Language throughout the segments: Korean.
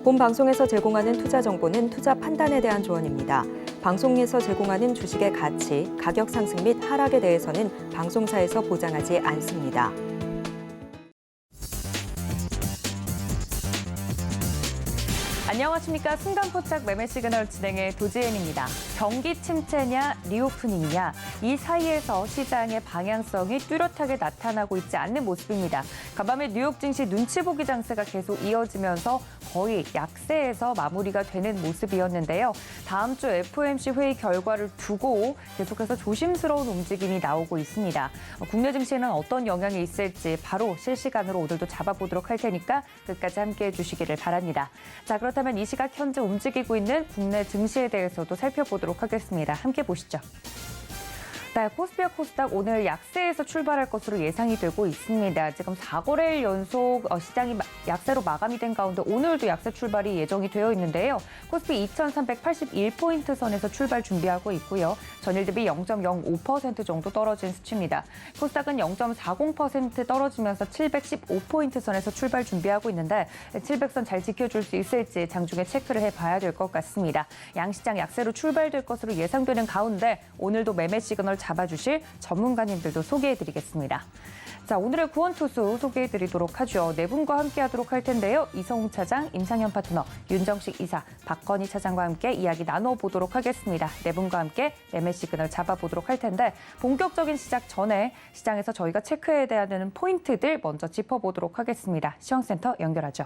본 방송에서 제공하는 투자 정보는 투자 판단에 대한 조언입니다. 방송에서 제공하는 주식의 가치, 가격 상승 및 하락에 대해서는 방송사에서 보장하지 않습니다. 안녕하십니까. 순간포착 매매 시그널 진행의 도지은입니다. 경기 침체냐 리오프닝이냐 이 사이에서 시장의 방향성이 뚜렷하게 나타나고 있지 않는 모습입니다. 간밤에 뉴욕 증시 눈치 보기 장세가 계속 이어지면서 거의 약세에서 마무리가 되는 모습이었는데요. 다음 주 FOMC 회의 결과를 두고 계속해서 조심스러운 움직임이 나오고 있습니다. 국내 증시에는 어떤 영향이 있을지 바로 실시간으로 오늘도 잡아보도록 할 테니까 끝까지 함께해 주시기를 바랍니다. 자, 그렇다면 이 시각 현재 움직이고 있는 국내 증시에 대해서도 살펴보도록 하겠습니다. 함께 보시죠. 네, 코스피와 코스닥 오늘 약세에서 출발할 것으로 예상이 되고 있습니다. 지금 4거래일 연속 시장이 약세로 마감이 된 가운데 오늘도 약세 출발이 예정이 되어 있는데요. 코스피 2,381포인트 선에서 출발 준비하고 있고요. 전일 대비 0.05% 정도 떨어진 수치입니다. 코스닥은 0.40% 떨어지면서 715포인트 선에서 출발 준비하고 있는데 700선 잘 지켜줄 수 있을지 장중에 체크를 해봐야 될 것 같습니다. 양시장 약세로 출발될 것으로 예상되는 가운데 오늘도 매매 시그널 잡아주실 전문가님들도 소개해드리겠습니다. 자, 오늘의 구원투수 소개해드리도록 하죠. 네 분과 함께하도록 할 텐데요. 이성웅 차장, 임상현 파트너, 윤정식 이사, 박건희 차장과 함께 이야기 나눠보도록 하겠습니다. 네 분과 함께 매매 시그널 잡아보도록 할 텐데 본격적인 시작 전에 시장에서 저희가 체크해야 되는 포인트들 먼저 짚어보도록 하겠습니다. 시황센터 연결하죠.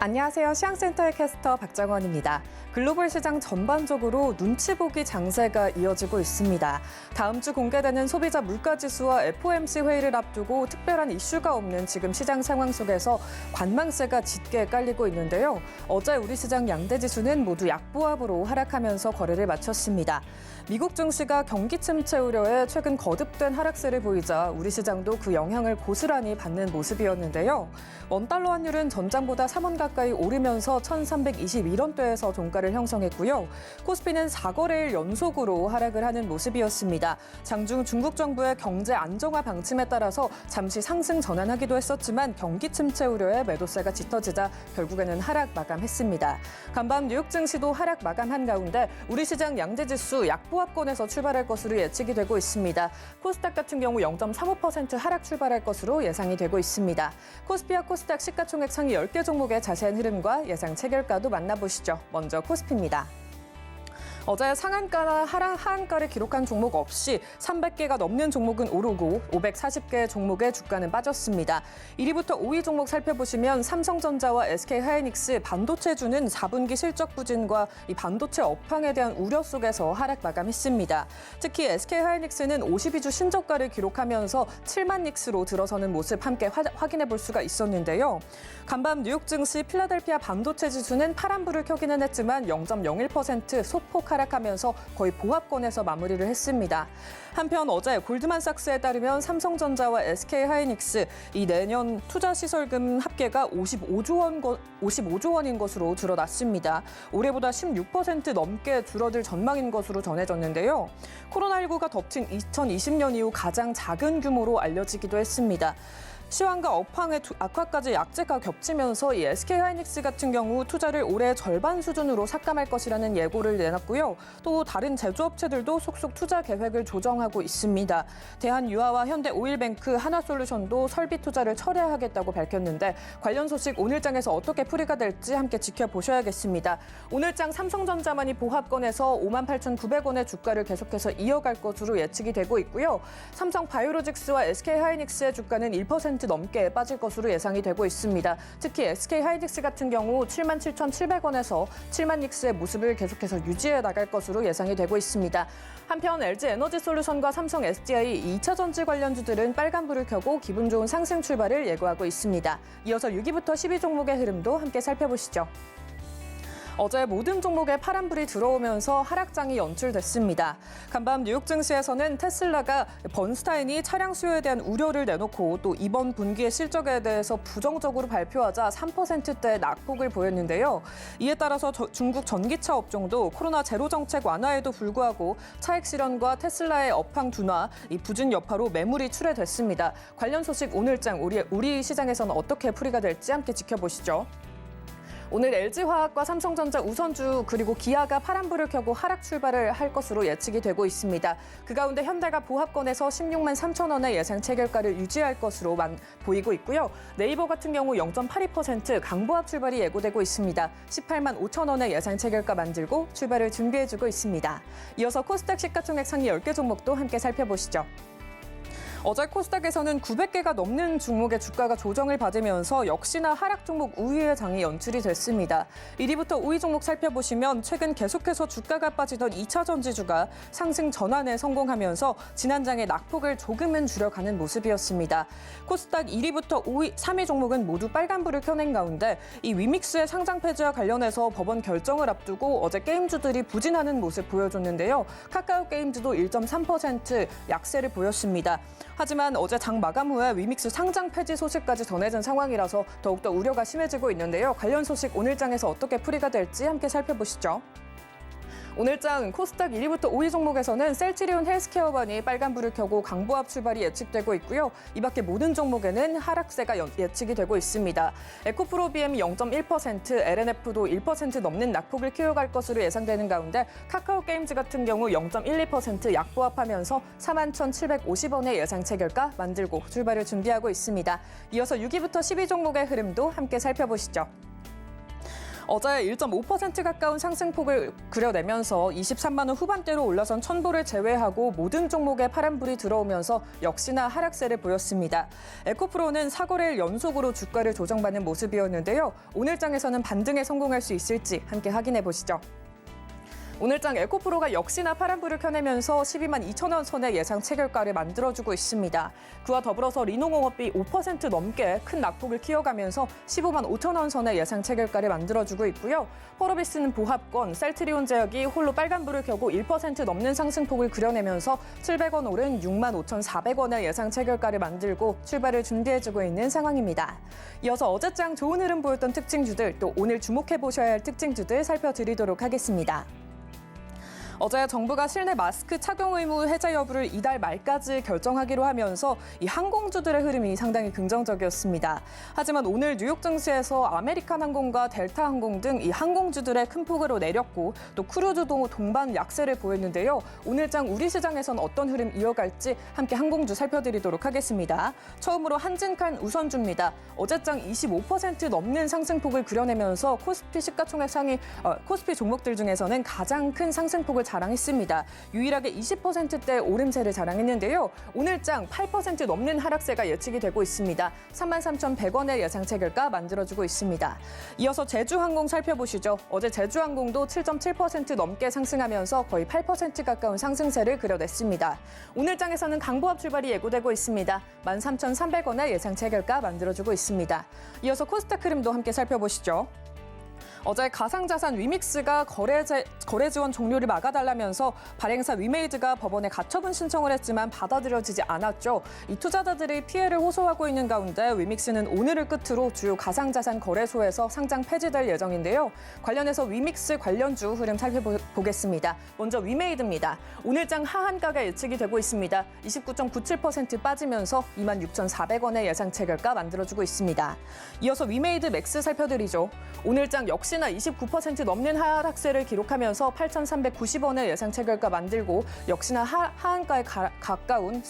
안녕하세요. 시황센터의 캐스터 박정원입니다. 글로벌 시장 전반적으로 눈치 보기 장세가 이어지고 있습니다. 다음 주 공개되는 소비자 물가지수와 FOMC 회의를 앞두고 특별한 이슈가 없는 지금 시장 상황 속에서 관망세가 짙게 깔리고 있는데요. 어제 우리 시장 양대 지수는 모두 약보합으로 하락하면서 거래를 마쳤습니다. 미국 증시가 경기 침체 우려에 최근 거듭된 하락세를 보이자 우리 시장도 그 영향을 고스란히 받는 모습이었는데요. 원달러 환율은 전장보다 3원 가까이 오르면서 1,321원대에서 종가를 형성했고요. 코스피는 4거래일 연속으로 하락을 하는 모습이었습니다. 장중 중국 정부의 경제 안정화 방침에 따라서 잠시 상승 전환하기도 했었지만 경기 침체 우려에 매도세가 짙어지자 결국에는 하락 마감했습니다. 간밤 뉴욕 증시도 하락 마감한 가운데 우리 시장 양대 지수 약보합권에서 출발할 것으로 예측이 되고 있습니다. 코스닥 같은 경우 0.35% 하락 출발할 것으로 예상이 되고 있습니다. 코스피와 코스닥 시가총액 상위 10개 종목의 자세한 흐름과 예상 체결가도 만나보시죠. 먼저 코스피입니다. 어제 상한가나 하한가를 기록한 종목 없이 300개가 넘는 종목은 오르고 540개 종목의 주가는 빠졌습니다. 1위부터 5위 종목 살펴보시면 삼성전자와 SK하이닉스, 반도체주는 4분기 실적 부진과 이 반도체 업황에 대한 우려 속에서 하락 마감했습니다. 특히 SK하이닉스는 52주 신저가를 기록하면서 7만 닉스로 들어서는 모습 함께 확인해 볼 수가 있었는데요. 간밤 뉴욕 증시 필라델피아 반도체 지수는 파란불을 켜기는 했지만 0.01% 소폭 하락하면서 거의 보합권에서 마무리를 했습니다. 한편 어제 골드만삭스에 따르면 삼성전자와 SK하이닉스 이 내년 투자시설금 합계가 55조 원인 것으로 드러났습니다. 올해보다 16% 넘게 줄어들 전망인 것으로 전해졌는데요. 코로나19가 덮친 2020년 이후 가장 작은 규모로 알려지기도 했습니다. 시황과 업황의 악화까지 약재가 겹치면서 이 SK하이닉스 같은 경우 투자를 올해 절반 수준으로 삭감할 것이라는 예고를 내놨고요. 또 다른 제조업체들도 속속 투자 계획을 조정하고 있습니다. 대한유아와 현대오일뱅크, 하나솔루션도 설비 투자를 철회하겠다고 밝혔는데 관련 소식 오늘장에서 어떻게 풀이가 될지 함께 지켜보셔야겠습니다. 오늘장 삼성전자만이 보합권에서 58,900원의 주가를 계속해서 이어갈 것으로 예측이 되고 있고요. 삼성바이오로직스와 SK하이닉스의 주가는 1% 넘게 빠질 것으로 예상이 되고 있습니다. 특히 SK하이닉스 같은 경우 77,700원에서 7만 닉스의 모습을 계속해서 유지해 나갈 것으로 예상이 되고 있습니다. 한편 LG에너지솔루션과 삼성 SDI 2차 전지 관련주들은 빨간불을 켜고 기분 좋은 상승 출발을 예고하고 있습니다. 이어서 6위부터 10위 종목의 흐름도 함께 살펴보시죠. 어제 모든 종목에 파란불이 들어오면서 하락장이 연출됐습니다. 간밤 뉴욕 증시에서는 테슬라가 번스타인이 차량 수요에 대한 우려를 내놓고 또 이번 분기의 실적에 대해서 부정적으로 발표하자 3%대 낙폭을 보였는데요. 이에 따라서 중국 전기차 업종도 코로나 제로 정책 완화에도 불구하고 차익 실현과 테슬라의 업황 둔화, 이 부진 여파로 매물이 출회됐습니다. 관련 소식 오늘장 우리 시장에서는 어떻게 풀이가 될지 함께 지켜보시죠. 오늘 LG화학과 삼성전자 우선주 그리고 기아가 파란불을 켜고 하락 출발을 할 것으로 예측이 되고 있습니다. 그 가운데 현대가 보합권에서 16만 3천 원의 예상 체결가를 유지할 것으로 보이고 있고요. 네이버 같은 경우 0.82% 강보합 출발이 예고되고 있습니다. 18만 5천 원의 예상 체결가 만들고 출발을 준비해주고 있습니다. 이어서 코스닥 시가총액 상위 10개 종목도 함께 살펴보시죠. 어제 코스닥에서는 900개가 넘는 종목의 주가가 조정을 받으면서 역시나 하락 종목 우위의 장이 연출이 됐습니다. 1위부터 5위 종목 살펴보시면 최근 계속해서 주가가 빠지던 2차 전지주가 상승 전환에 성공하면서 지난 장의 낙폭을 조금은 줄여가는 모습이었습니다. 코스닥 1위부터 5위, 3위 종목은 모두 빨간불을 켜낸 가운데 이 위믹스의 상장 폐지와 관련해서 법원 결정을 앞두고 어제 게임주들이 부진하는 모습 보여줬는데요. 카카오 게임즈도 1.3% 약세를 보였습니다. 하지만 어제 장 마감 후에 위믹스 상장 폐지 소식까지 전해진 상황이라서 더욱더 우려가 심해지고 있는데요. 관련 소식 오늘 장에서 어떻게 풀이가 될지 함께 살펴보시죠. 오늘 장 코스닥 1위부터 5위 종목에서는 셀트리온 헬스케어반이 빨간불을 켜고 강보합 출발이 예측되고 있고요. 이 밖에 모든 종목에는 하락세가 예측이 되고 있습니다. 에코프로비엠이 0.1%, LNF도 1% 넘는 낙폭을 키워갈 것으로 예상되는 가운데 카카오 게임즈 같은 경우 0.12% 약보합하면서 41,750원의 예상 체결가 만들고 출발을 준비하고 있습니다. 이어서 6위부터 10위 종목의 흐름도 함께 살펴보시죠. 어제 1.5% 가까운 상승폭을 그려내면서 23만 원 후반대로 올라선 첨보를 제외하고 모든 종목에 파란불이 들어오면서 역시나 하락세를 보였습니다. 에코프로는 4거래일 연속으로 주가를 조정받는 모습이었는데요. 오늘 장에서는 반등에 성공할 수 있을지 함께 확인해 보시죠. 오늘 장 에코프로가 역시나 파란불을 켜내면서 12만 2천 원 선의 예상 체결가를 만들어주고 있습니다. 그와 더불어서 리노공업이 5% 넘게 큰 낙폭을 키워가면서 15만 5천 원 선의 예상 체결가를 만들어주고 있고요. 펄어비스는 보합권, 셀트리온 제약이 홀로 빨간불을 켜고 1% 넘는 상승폭을 그려내면서 700원 오른 6만 5,400원의 예상 체결가를 만들고 출발을 준비해주고 있는 상황입니다. 이어서 어제장 좋은 흐름 보였던 특징주들, 또 오늘 주목해보셔야 할 특징주들 살펴드리도록 하겠습니다. 어제 정부가 실내 마스크 착용 의무 해제 여부를 이달 말까지 결정하기로 하면서 이 항공주들의 흐름이 상당히 긍정적이었습니다. 하지만 오늘 뉴욕 증시에서 아메리칸 항공과 델타 항공 등 이 항공주들의 큰 폭으로 내렸고 또 크루즈도 동반 약세를 보였는데요. 오늘 장 우리 시장에선 어떤 흐름 이어갈지 함께 항공주 살펴드리도록 하겠습니다. 처음으로 한진칸 우선주입니다. 어제장 25% 넘는 상승폭을 그려내면서 코스피 시가총액 상위 코스피 종목들 중에서는 가장 큰 상승폭을 자랑했습니다. 유일하게 20%대 오름세를 자랑했는데요. 오늘 장 8% 넘는 하락세가 예측이 되고 있습니다. 33,100원의 예상 체결가 만들어주고 있습니다. 이어서 제주항공 살펴보시죠. 어제 제주항공도 7.7% 넘게 상승하면서 거의 8% 가까운 상승세를 그려냈습니다. 오늘 장에서는 강보합 출발이 예고되고 있습니다. 13,300원의 예상 체결가 만들어주고 있습니다. 이어서 코스닥 흐름도 함께 살펴보시죠. 어제 가상자산 위믹스가 거래 지원 종료를 막아달라면서 발행사 위메이드가 법원에 가처분 신청을 했지만 받아들여지지 않았죠. 이 투자자들이 피해를 호소하고 있는 가운데 위믹스는 오늘을 끝으로 주요 가상자산 거래소에서 상장 폐지될 예정인데요. 관련해서 위믹스 관련주 흐름 살펴보겠습니다. 먼저 위메이드입니다. 오늘 장 하한가가 예측이 되고 있습니다. 29.97% 빠지면서 26,400원의 예상 체결가 만들어주고 있습니다. 이어서 위메이드 맥스 살펴드리죠. 오늘 장 역시나 29% 넘는 하락세를 기록하면서 8,390원의 예상 체결가 만들고 역시나 하한가에 가까운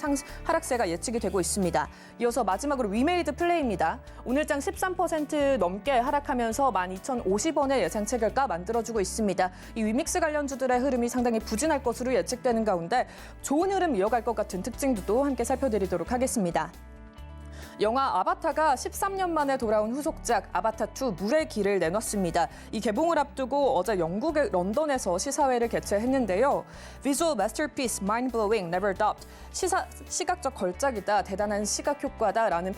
하락세가 예측이 되고 있습니다. 이어서 마지막으로 위메이드 플레이입니다. 오늘 장 13% 넘게 하락하면서 12,050원의 예상 체결가 만들어주고 있습니다. 이 위믹스 관련주들의 흐름이 상당히 부진할 것으로 예측되는 가운데 좋은 흐름 이어갈 것 같은 특징도 함께 살펴드리도록 하겠습니다. 영화 아바타가 13년 만에 돌아온 후속작 아바타2 물의 길을 내놨습니다. 이 개봉을 앞두고 어제 영국의 런던에서 시사회를 개최했는데요. Visual Masterpiece, Mind-blowing, Never Doubt. 시각적 걸작이다, 대단한 시각 효과다라는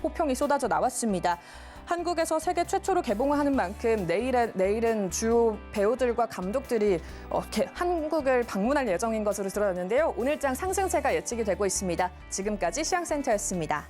호평이 쏟아져 나왔습니다. 한국에서 세계 최초로 개봉을 하는 만큼 내일은 주요 배우들과 감독들이 한국을 방문할 예정인 것으로 드러났는데요. 오늘 장 상승세가 예측이 되고 있습니다. 지금까지 시황센터였습니다.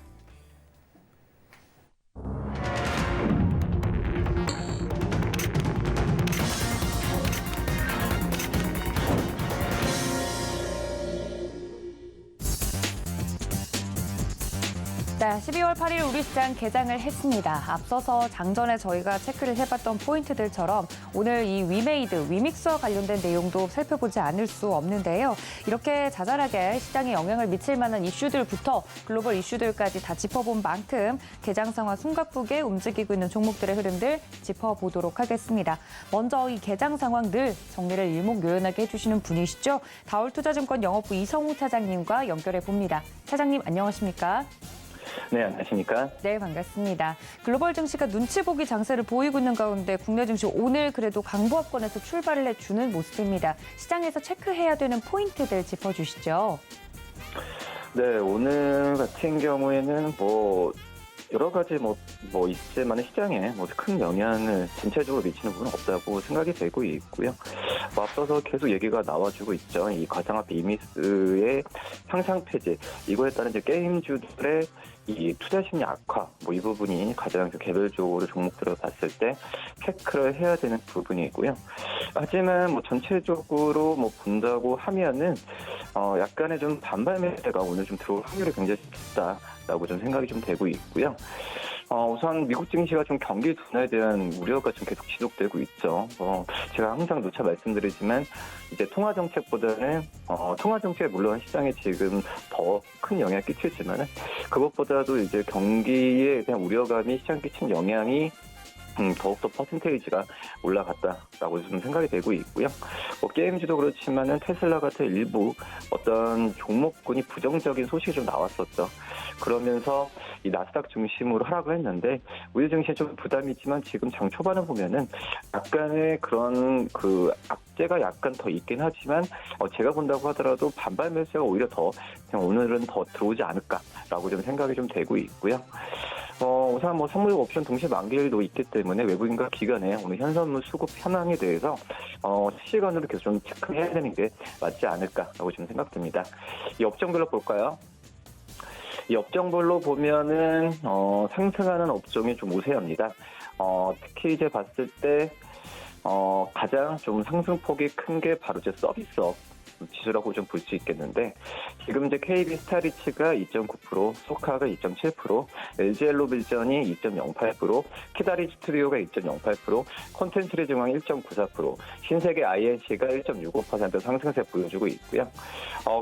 네, 12월 8일 우리 시장 개장을 했습니다. 앞서서 장전에 저희가 체크를 해봤던 포인트들처럼 오늘 이 위메이드, 위믹스와 관련된 내용도 살펴보지 않을 수 없는데요. 이렇게 자잘하게 시장에 영향을 미칠 만한 이슈들부터 글로벌 이슈들까지 다 짚어본 만큼 개장 상황 숨가쁘게 움직이고 있는 종목들의 흐름들 짚어보도록 하겠습니다. 먼저 이 개장 상황 늘 정리를 일목요연하게 해주시는 분이시죠. 다올투자증권 영업부 이성우 차장님과 연결해 봅니다. 차장님 안녕하십니까? 네, 안녕하십니까? 네, 반갑습니다. 글로벌 증시가 눈치 보기 장세를 보이고 있는 가운데 국내 증시 오늘 그래도 강보합권에서 출발을 해주는 모습입니다. 시장에서 체크해야 되는 포인트들 짚어주시죠. 네, 오늘 같은 경우에는 여러 가지 있지만 시장에 큰 영향을 전체적으로 미치는 부분은 없다고 생각이 되고 있고요. 앞서서 계속 얘기가 나와주고 있죠. 이 가상화폐 이미스의 상장 폐지, 이거에 따른 이제 게임주들의 이 투자 심리 악화, 이 부분이 가장 개별적으로 종목들을 봤을 때 체크를 해야 되는 부분이고요. 하지만 전체적으로 본다고 하면은 약간의 좀 반발 매세가 오늘 좀 들어올 확률이 굉장히 높다라고 좀 생각이 좀 되고 있고요. 우선 미국 증시가 좀 경기 둔화에 대한 우려가 좀 계속 지속되고 있죠. 제가 항상 누차 말씀드리지만 이제 통화 정책보다는 통화 정책에 물론 시장에 지금 더 큰 영향을 끼치지만은 그것보다도 이제 경기에 대한 우려감이 시장에 끼친 영향이 더욱더 퍼센테이지가 올라갔다라고 좀 생각이 되고 있고요. 게임주도 그렇지만은 테슬라 같은 일부 어떤 종목군이 부정적인 소식이 좀 나왔었죠. 그러면서 이 나스닥 중심으로 하락을 했는데 우리 증시에 좀 부담이지만 지금 장 초반에 보면은 약간의 그런 악재가 약간 더 있긴 하지만 제가 본다고 하더라도 반발 매수가 오히려 더 그냥 오늘은 더 들어오지 않을까라고 좀 생각이 좀 되고 있고요. 우선 선물 옵션 동시 만기일도 있기 때문에 외국인과 기관의 오늘 현선물 수급 현황에 대해서 실시간으로 계속 좀 체크해야 되는 게 맞지 않을까라고 좀 생각됩니다. 이 업종별로 볼까요? 이 업종별로 보면은 상승하는 업종이 좀 우세합니다. 특히 이제 봤을 때 가장 좀 상승폭이 큰 게 바로 이제 서비스업 지수라고 좀 볼 수 있겠는데 지금 이제 KB 스타리츠가 2.9%, 소카가 2.7%, LG엘로빌전이 2.08%, 키다리 스튜디오가 2.08%, 콘텐츠리 중앙 1.94%, 신세계 INC가 1.65% 상승세 보여주고 있고요.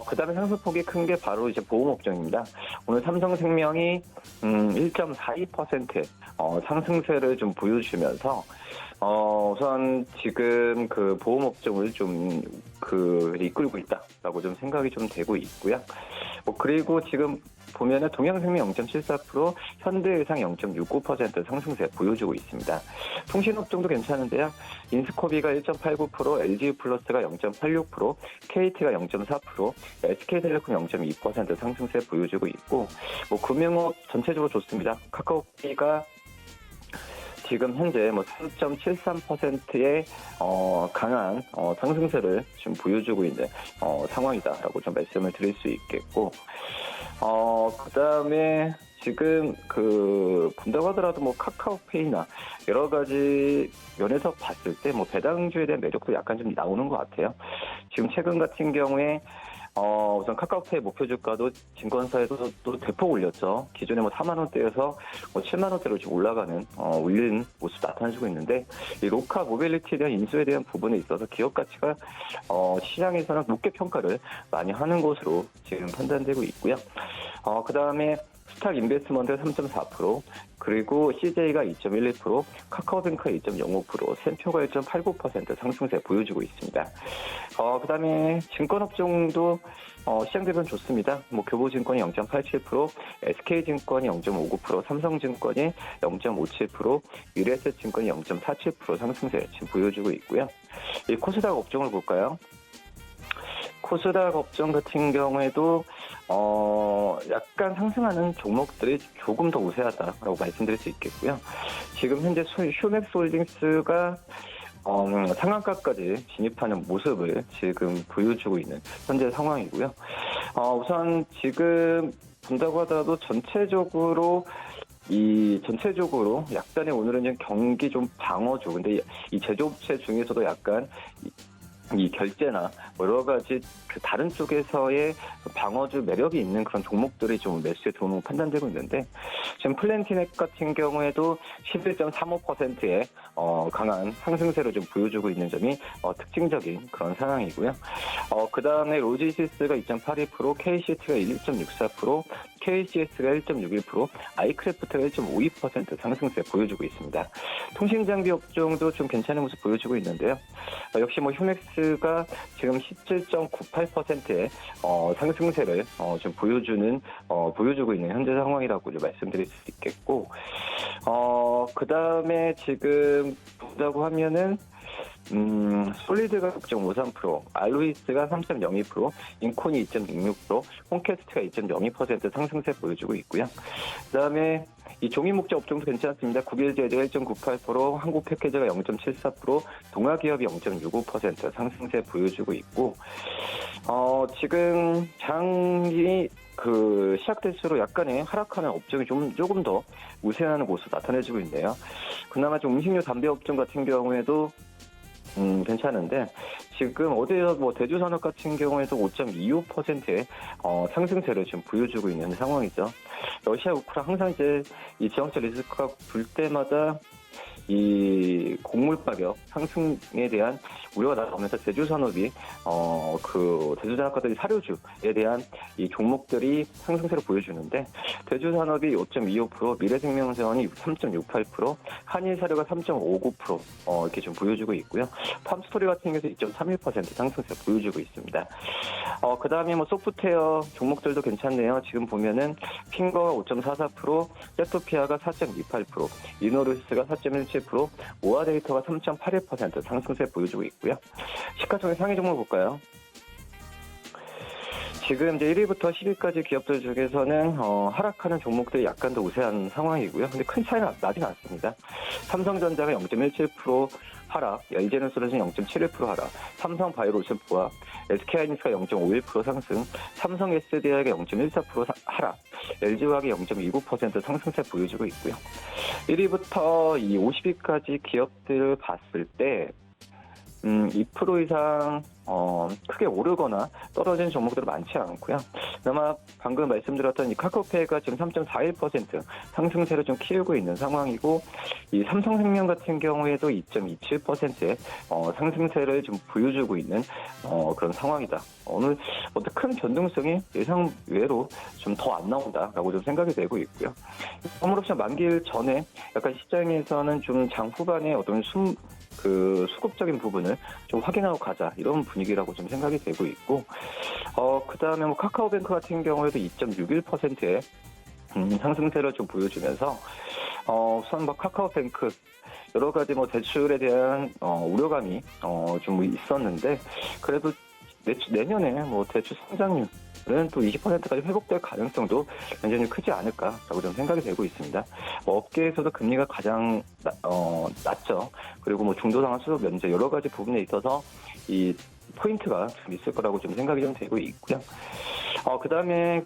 그다음에 상승폭이 큰 게 바로 이제 보험 업종입니다. 오늘 삼성생명이 1.42% 상승세를 좀 보여주면서 우선 지금 보험 업종을 좀 이끌고 있다라고 좀 생각이 좀 되고 있고요. 그리고 지금 보면은 동양생명 0.74%, 현대해상 0.69% 상승세 보여주고 있습니다. 통신업종도 괜찮은데요. 인스코비가 1.89%, LG플러스가 0.86%, KT가 0.4%, SK텔레콤 0.2% 상승세 보여주고 있고, 금융업 전체적으로 좋습니다. 카카오페이가 지금 현재 3.73%의 강한 상승세를 지금 보여주고 있는 상황이다라고 좀 말씀을 드릴 수 있겠고, 그다음에 지금 본다고 하더라도 카카오페이나 여러 가지 면에서 봤을 때 배당주에 대한 매력도 약간 좀 나오는 것 같아요. 지금 최근 같은 경우에 우선 카카오페이 목표 주가도 증권사에도 또 대폭 올렸죠. 기존에 4만 원대에서 7만 원대로 지금 올린 모습 나타나고 있는데, 이 로카 모빌리티에 대한 인수에 대한 부분에 있어서 기업 가치가 시장에서는 높게 평가를 많이 하는 것으로 지금 판단되고 있고요. 그다음에 스탁 인베스트먼트가 3.4%, 그리고 CJ가 2.12%, 카카오뱅크가 2.05%, 샘표가 1.89% 상승세 보여주고 있습니다. 그다음에 증권업종도 시장 대변 좋습니다. 교보증권이 0.87%, SK증권이 0.59%, 삼성증권이 0.57%, 유레셋증권이 0.47% 상승세 지금 보여주고 있고요. 이 코스닥 업종을 볼까요? 코스닥 업종 같은 경우에도 약간 상승하는 종목들이 조금 더 우세하다라고 말씀드릴 수 있겠고요. 지금 현재 휴맥스홀딩스가 상한가까지 진입하는 모습을 지금 보여주고 있는 현재 상황이고요. 우선 지금 본다고 하더라도 전체적으로 약간의 오늘은 경기 좀 방어주, 근데 이 제조업체 중에서도 약간 이 결제나 뭐 여러 가지 그 다른 쪽에서의 방어주 매력이 있는 그런 종목들이 좀 매수에 들어오는 판단되고 있는데 지금 플랜티넥 같은 경우에도 11.35%의 강한 상승세를 좀 보여주고 있는 점이 특징적인 그런 상황이고요. 그 다음에 로지시스가 2.82%, KCT가 1.64%, KCS가 1.61%, 아이크래프트가 1.52% 상승세 보여주고 있습니다. 통신장비 업종도 좀 괜찮은 모습 보여주고 있는데요. 역시 뭐 휴맥스가 지금 17.98%의 상승세를 좀 보여주고 있는 현재 상황이라고 좀 말씀드릴 수 있겠고, 그 다음에 지금 본다고 하면은 솔리드가 6.53%, 알로이스가 3.02%, 인콘이 2.66%, 홈캐스트가 2.02% 상승세 보여주고 있고요. 그다음에 이 종이 목재 업종도 괜찮습니다. 국일제재가 1.98%, 한국패키지가 0.74%, 동아기업이 0.65% 상승세 보여주고 있고, 지금 장이 시작될수록 약간의 하락하는 업종이 조금 더 우세하는 모습 나타내주고 있네요. 그나마 좀 음식료 담배 업종 같은 경우에도 괜찮은데 지금 어제요 뭐 대주산업 같은 경우에도 5.25%의 상승세를 지금 보여주고 있는 상황이죠. 러시아 우크라 항상 이제 이 지정적 리스크가 불 때마다 이 곡물 가격 상승에 대한 우려가 나오면서 제주산업이 대주산업과들이 사료주에 대한 이 종목들이 상승세를 보여주는데 대주산업이 5.25%, 미래생명자원이 3.68%, 한일사료가 3.59% 이렇게 좀 보여주고 있고요. 팜스토리 같은 경우에서 2.31% 상승세 보여주고 있습니다. 그 다음에 뭐 소프트웨어 종목들도 괜찮네요. 지금 보면은 핑거가 5.44%, 세토피아가 4.28%, 이노루스가 4.17%, 오아데이터가 3.81% 상승세 보여주고 있고요. 시가총액 상위 종목 볼까요? 지금 이제 1위부터 10위까지 기업들 중에서는 하락하는 종목들이 약간 더 우세한 상황이고요. 근데 큰 차이는 나진 않습니다. 삼성전자가 0.17% 하락, LG에너지는 0.71% 하락, 삼성바이오로션 부합, SK하이닉스가 0.51% 상승, 삼성 SDI가 0.14% 하락, LG화학이 0.29% 상승세 보여주고 있고요. 1위부터 이 50위까지 기업들을 봤을 때 2% 이상 크게 오르거나 떨어진 종목들은 많지 않고요. 그나마 방금 말씀드렸던 이 카카오페이가 지금 3.41% 상승세를 좀 키우고 있는 상황이고, 이 삼성생명 같은 경우에도 2.27%의 상승세를 좀 보여주고 있는 그런 상황이다. 오늘 어떤 큰 변동성이 예상 외로 좀 더 안 나온다라고 좀 생각이 되고 있고요. 선물옵션 만기일 전에 약간 시장에서는 좀 장 후반에 어떤 수급적인 부분을 좀 확인하고 가자 이런 분위기라고 좀 생각이 되고 있고, 그 다음에 뭐 카카오뱅크 같은 경우에도 2.61%의 상승세를 좀 보여주면서 우선 뭐 카카오뱅크 여러 가지 뭐 대출에 대한 우려감이 좀 있었는데 그래도 내년에 뭐 대출 성장률 또 20%까지 회복될 가능성도 굉장히 크지 않을까라고 좀 생각이 되고 있습니다. 업계에서도 금리가 가장 낮죠. 그리고 뭐 중도상환 수급 면제 여러 가지 부분에 있어서 이 포인트가 좀 있을 거라고 좀 생각이 좀 되고 있고요. 그 다음에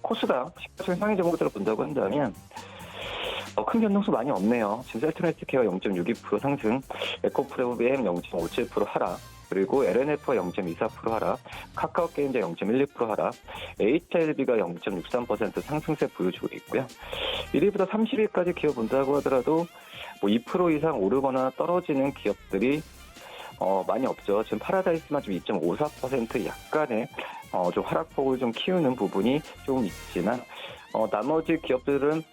코스닥 시가총액 상위 종목들을 본다고 한다면 큰 변동수 많이 없네요. 지금 셀트네트케어가 0.62% 상승, 에코프로비엠 0.57% 하락, 그리고 LNF가 0.24% 하락, 카카오게임즈 0.12% 하락, HLB가 0.63% 상승세 보여주고 있고요. 1위부터 30위까지 기업 본다고 하더라도 뭐 2% 이상 오르거나 떨어지는 기업들이 많이 없죠. 지금 파라다이스만 좀 2.54% 약간의 좀 하락폭을 좀 키우는 부분이 조금 있지만 나머지 기업들은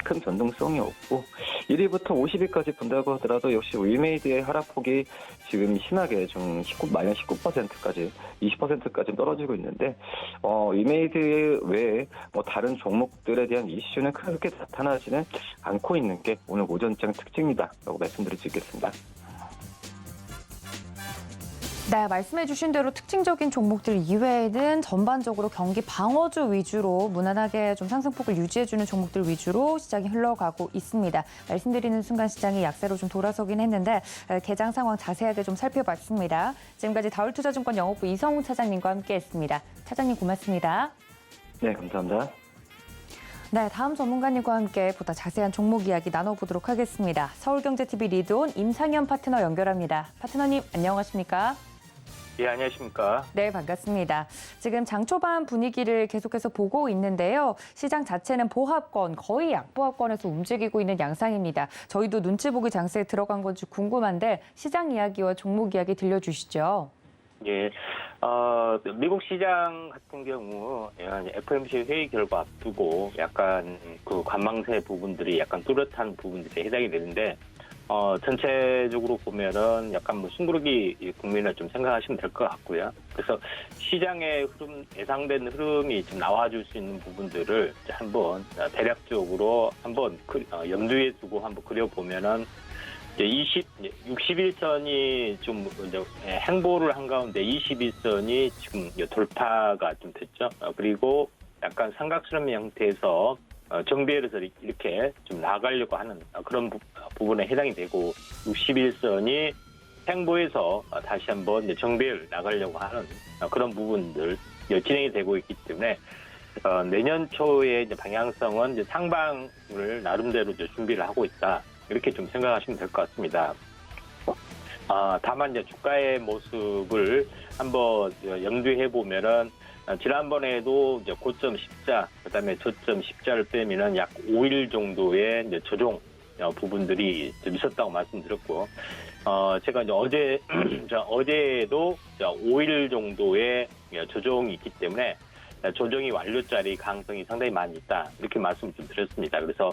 큰 변동성이 없고 1위부터 50위까지 본다고 하더라도 역시 위메이드의 하락폭이 지금 심하게 좀 마이너스 19%까지 20%까지 떨어지고 있는데 위메이드 외에 뭐 다른 종목들에 대한 이슈는 크게 나타나지는 않고 있는 게 오늘 오전장 특징이다라고 말씀드릴 수 있겠습니다. 네, 말씀해 주신 대로 특징적인 종목들 이외에는 전반적으로 경기 방어주 위주로 무난하게 좀 상승폭을 유지해주는 종목들 위주로 시장이 흘러가고 있습니다. 말씀드리는 순간 시장이 약세로 좀 돌아서긴 했는데 개장 상황 자세하게 좀 살펴봤습니다. 지금까지 다울투자증권 영업부 이성우 차장님과 함께했습니다. 차장님 고맙습니다. 네, 감사합니다. 네, 다음 전문가님과 함께 보다 자세한 종목 이야기 나눠보도록 하겠습니다. 서울경제TV 리드온 임상현 파트너 연결합니다. 파트너님, 안녕하십니까? 예, 안녕하십니까. 네, 반갑습니다. 지금 장 초반 분위기를 계속해서 보고 있는데요. 시장 자체는 보합권, 거의 약보합권에서 움직이고 있는 양상입니다. 저희도 눈치 보기 장세에 들어간 건지 궁금한데 시장 이야기와 종목 이야기 들려주시죠. 예, 미국 시장 같은 경우 FOMC 회의 결과 앞두고 약간 그 관망세 부분들이 약간 뚜렷한 부분들이 해당이 되는데 전체적으로 보면은 약간 뭐 숨고르기 국면을 좀 생각하시면 될 것 같고요. 그래서 시장의 흐름, 예상된 흐름이 좀 나와줄 수 있는 부분들을 이제 한번 대략적으로 한번 염두에 두고 한번 그려보면은 이제 61선이 좀 이제 행보를 한 가운데 21선이 지금 돌파가 좀 됐죠. 그리고 약간 삼각수렴 형태에서 정배열에서 이렇게 좀 나가려고 하는 그런 부분에 해당이 되고 61선이 행보에서 다시 한번 이제 정배열 나가려고 하는 그런 부분들 진행이 되고 있기 때문에 내년 초에 이제 방향성은 이제 상방을 나름대로 이제 준비를 하고 있다. 이렇게 좀 생각하시면 될 것 같습니다. 다만 이제 주가의 모습을 한번 염두해 보면은 지난번에도 이제 고점 10자, 그다음에 저점 10자를 빼면은 약 5일 정도의 이제 조정 부분들이 좀 있었다고 말씀드렸고, 제가 이제 어제도 5일 정도의 조정이 있기 때문에 조정이 완료짜리 가능성이 상당히 많이 있다. 이렇게 말씀을 좀 드렸습니다. 그래서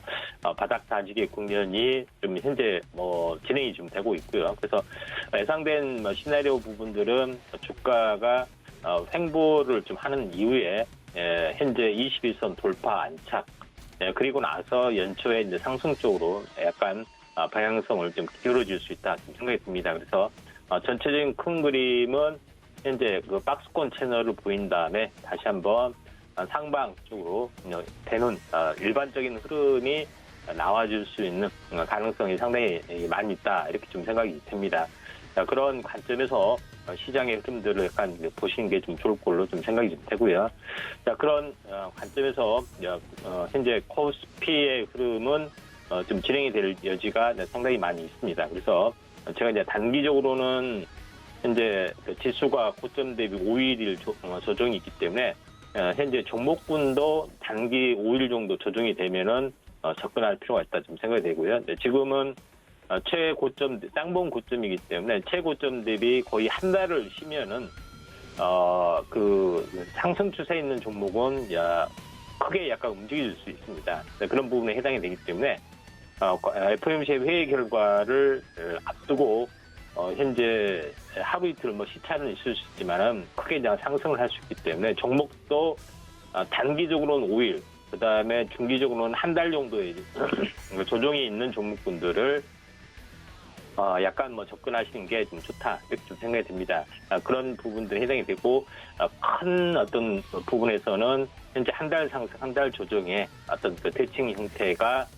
바닥 다지기 국면이 좀 현재 진행이 좀 되고 있고요. 그래서 예상된 시나리오 부분들은 주가가 횡보를 좀 하는 이후에 현재 21선 돌파 안착, 그리고 나서 연초에 이제 상승 쪽으로 약간 방향성을 좀 기울어질 수 있다 생각이 듭니다. 그래서 전체적인 큰 그림은 현재 그 박스권 채널을 보인 다음에 다시 한번 상방 쪽으로 되는 일반적인 흐름이 나와줄 수 있는 가능성이 상당히 많이 있다. 이렇게 좀 생각이 됩니다. 그런 관점에서 시장의 흐름들을 약간 보시는 게 좀 좋을 걸로 좀 생각이 좀 되고요. 그런 관점에서 현재 코스피의 흐름은 좀 진행이 될 여지가 상당히 많이 있습니다. 그래서 제가 이제 단기적으로는 현재 지수가 고점 대비 5일 조정이 있기 때문에 현재 종목군도 단기 5일 정도 조정이 되면은 접근할 필요가 있다 좀 생각이 되고요. 지금은 최고점, 쌍봉 고점이기 때문에 최고점 대비 거의 한 달을 쉬면은 그 상승 추세에 있는 종목은 크게 약간 움직일 수 있습니다. 그런 부분에 해당이 되기 때문에 FOMC 회의 결과를 앞두고 현재 하루 이틀 시차는 있을 수 있지만은 크게 상승을 할 수 있기 때문에 종목도 단기적으로는 5일, 그 다음에 중기적으로는 한 달 정도의 조정이 있는 종목군들을 약간 접근하시는 게 좀 좋다 이렇게 좀 생각이 듭니다. 그런 부분들이 해당이 되고 큰 어떤 부분에서는 현재 한 달 상승, 한 달 조정의 어떤 그 대칭 형태가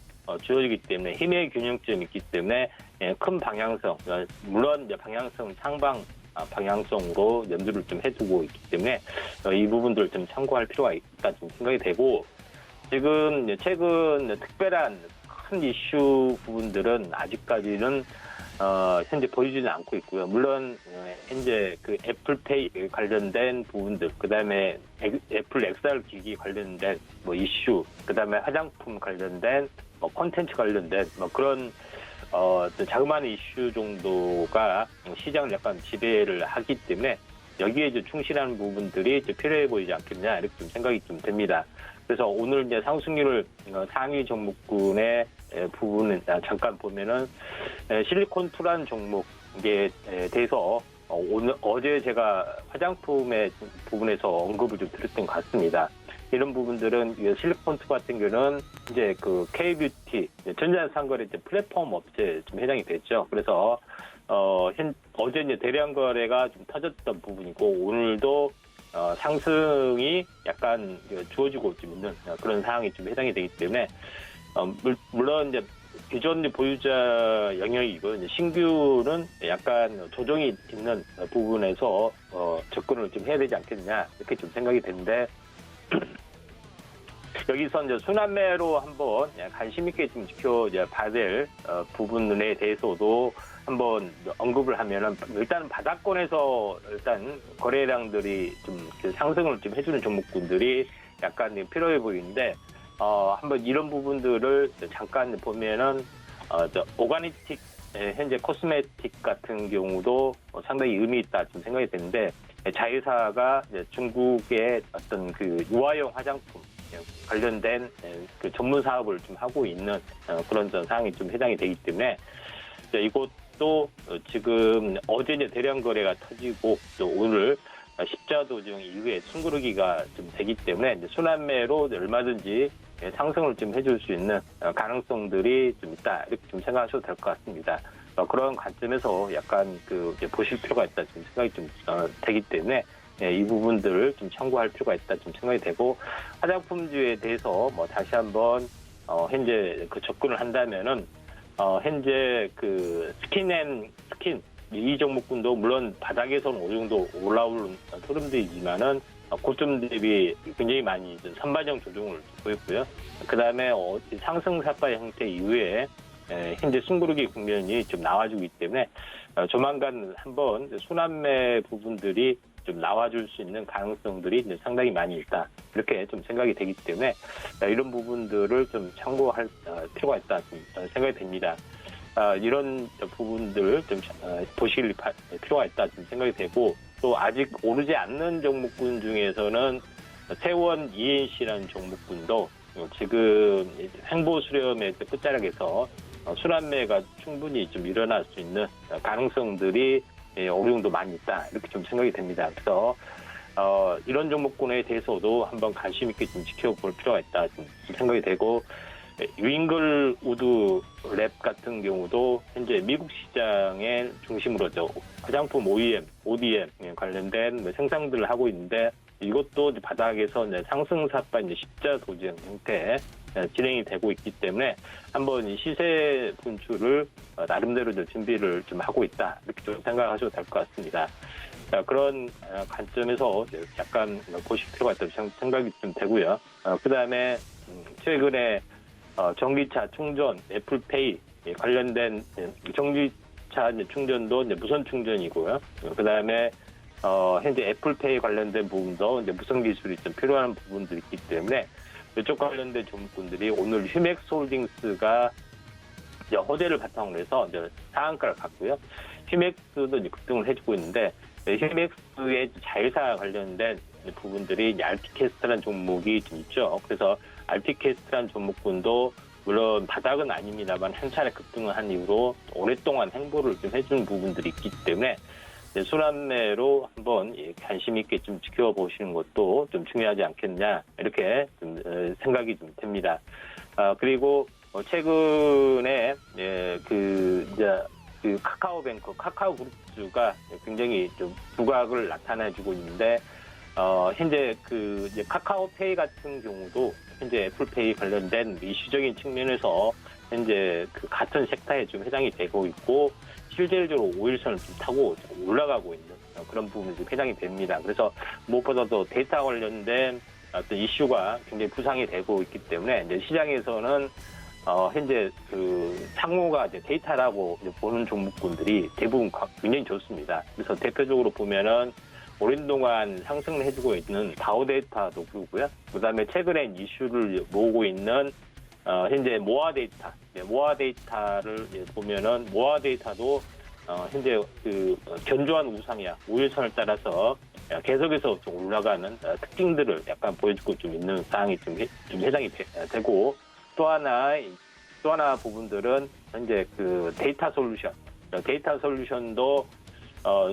주어지기 때문에 힘의 균형점이 있기 때문에 큰 방향성, 물론 이제 방향성 상방 방향성으로 염두를 좀 해두고 있기 때문에 이 부분들을 좀 참고할 필요가 있다 좀 생각이 되고, 지금 최근 특별한 큰 이슈 부분들은 아직까지는 현재 보이지는 않고 있고요. 물론 현재 그 애플페이 관련된 부분들, 그다음에 애플 XR 기기 관련된 이슈, 그다음에 화장품 관련된 콘텐츠 관련된 그런 자그마한 이슈 정도가 시장을 약간 지배를 하기 때문에 여기에 이제 충실한 부분들이 이제 필요해 보이지 않겠냐 이렇게 좀 생각이 좀 됩니다. 그래서 오늘 이제 상승률을 상위 종목군의 부분을 잠깐 보면은 실리콘투란 종목에 대해서 어제 제가 화장품의 부분에서 언급을 좀 드렸던 것 같습니다. 이런 부분들은 실리콘투 같은 경우는 이제 그 K뷰티 전자상거래 플랫폼 업체 좀 해당이 됐죠. 그래서 어제 이제 대량 거래가 좀 터졌던 부분이고 오늘도 상승이 약간 주어지고 좀 있는 그런 상황이 좀 해당이 되기 때문에 물론 이제 기존 보유자 영역이고 이제 신규는 약간 조정이 있는 부분에서 접근을 좀 해야 되지 않겠느냐 이렇게 좀 생각이 되는데 여기서 이제 순환매로 한번 관심 있게 좀 지켜봐야 될 부분에 대해서도 한번 언급을 하면은 일단 바닥권에서 일단 거래량들이 좀 상승을 좀 해주는 종목군들이 약간 필요해 보이는데 한번 이런 부분들을 잠깐 보면은 오가니틱 현재 코스메틱 같은 경우도 상당히 의미 있다 좀 생각이 되는데 자회사가 중국의 어떤 그 유아용 화장품 관련된 그 전문 사업을 좀 하고 있는 그런 사항이 좀 해당이 되기 때문에 이것도 지금 어제 이제 대량 거래가 터지고 또 오늘 십자 도중 이후에 숨고르기가 좀 되기 때문에 이제 순환매로 얼마든지 상승을 좀 해줄 수 있는 가능성들이 좀 있다 이렇게 좀 생각하셔도 될 것 같습니다. 그런 관점에서 약간 그 이제 보실 필요가 있다 좀 생각이 좀 되기 때문에 이 부분들을 좀 참고할 필요가 있다 좀 생각이 되고 화장품주에 대해서 뭐 다시 한번 현재 그 접근을 한다면은 현재 그 스킨 이 종목군도 물론 바닥에서는 어느 정도 올라오는 흐름들이지만은 고점 대비 굉장히 많이 선반영 조정을 보였고요. 그 다음에 상승 삭발 형태 이후에 현재 숨고르기 국면이 좀 나와주기 때문에 조만간 한번 순환매 부분들이 좀 나와줄 수 있는 가능성들이 상당히 많이 있다. 이렇게 좀 생각이 되기 때문에 이런 부분들을 좀 참고할 필요가 있다 좀 생각이 됩니다. 이런 부분들 좀 보실 필요가 있다 좀 생각이 되고 또 아직 오르지 않는 종목군 중에서는 세원 ENC라는 종목군도 지금 횡보 수렴의 끝자락에서 순환매가 충분히 좀 일어날 수 있는 가능성들이 어느 정도 많이 있다 이렇게 좀 생각이 됩니다. 그래서 이런 종목군에 대해서도 한번 관심 있게 좀 지켜볼 필요가 있다 좀 생각이 되고 윙글 우드 랩 같은 경우도 현재 미국 시장의 중심으로 화장품 ODM 관련된 생산들을 하고 있는데 이것도 바닥에서 상승 삭발 십자 도전 형태 진행이 되고 있기 때문에 한번 이 시세 분출을 나름대로 준비를 좀 하고 있다 이렇게 좀 생각하셔도 될 것 같습니다. 그런 관점에서 약간 보실 필요가 있다고 생각이 좀 되고요. 그 다음에 최근에 전기차 충전, 애플페이 관련된 전기차 충전도 무선 충전이고요. 그 다음에 현재 애플페이 관련된 부분도 무선 기술이 좀 필요한 부분들이 있기 때문에 이쪽 관련된 종목군들이 오늘 휴맥스홀딩스가 호재를 바탕으로 해서 상한가를 갔고요. 휴맥스도 급등을 해주고 있는데 휴맥스의 자회사 관련된 부분들이 알티캐스트라는 종목이 좀 있죠. 그래서 알티캐스트라는 종목군도 물론 바닥은 아닙니다만 한 차례 급등을 한 이후로 오랫동안 행보를 좀 해주는 부분들이 있기 때문에 순환매로 한번 관심 있게 좀 지켜보시는 것도 좀 중요하지 않겠냐 이렇게 좀 생각이 좀 됩니다. 그리고 최근에 그 카카오뱅크, 카카오그룹주가 굉장히 좀 부각을 나타내주고 있는데 현재 카카오페이 같은 경우도 현재 애플페이 관련된 이슈적인 측면에서 현재 그 같은 섹터에 좀 해당이 되고 있고 실질적으로 5일선을 좀 타고 올라가고 있는 그런 부분이 좀 해당이 됩니다. 그래서 무엇보다도 데이터 관련된 어떤 이슈가 굉장히 부상이 되고 있기 때문에 이제 시장에서는 현재 그 상호가 이제 데이터라고 이제 보는 종목군들이 대부분 굉장히 좋습니다. 그래서 대표적으로 보면은 오랜 동안 상승을 해주고 있는 다우데이터도 그렇고요. 그다음에 최근에 이슈를 모으고 있는 현재 모아 데이터를 보면은 모아 데이터도 현재 그 견조한 우상이야 5일선을 따라서 계속해서 좀 올라가는 특징들을 약간 보여주고 좀 있는 사항이 좀 해당이 되고 또 하나 부분들은 현재 그 데이터 솔루션도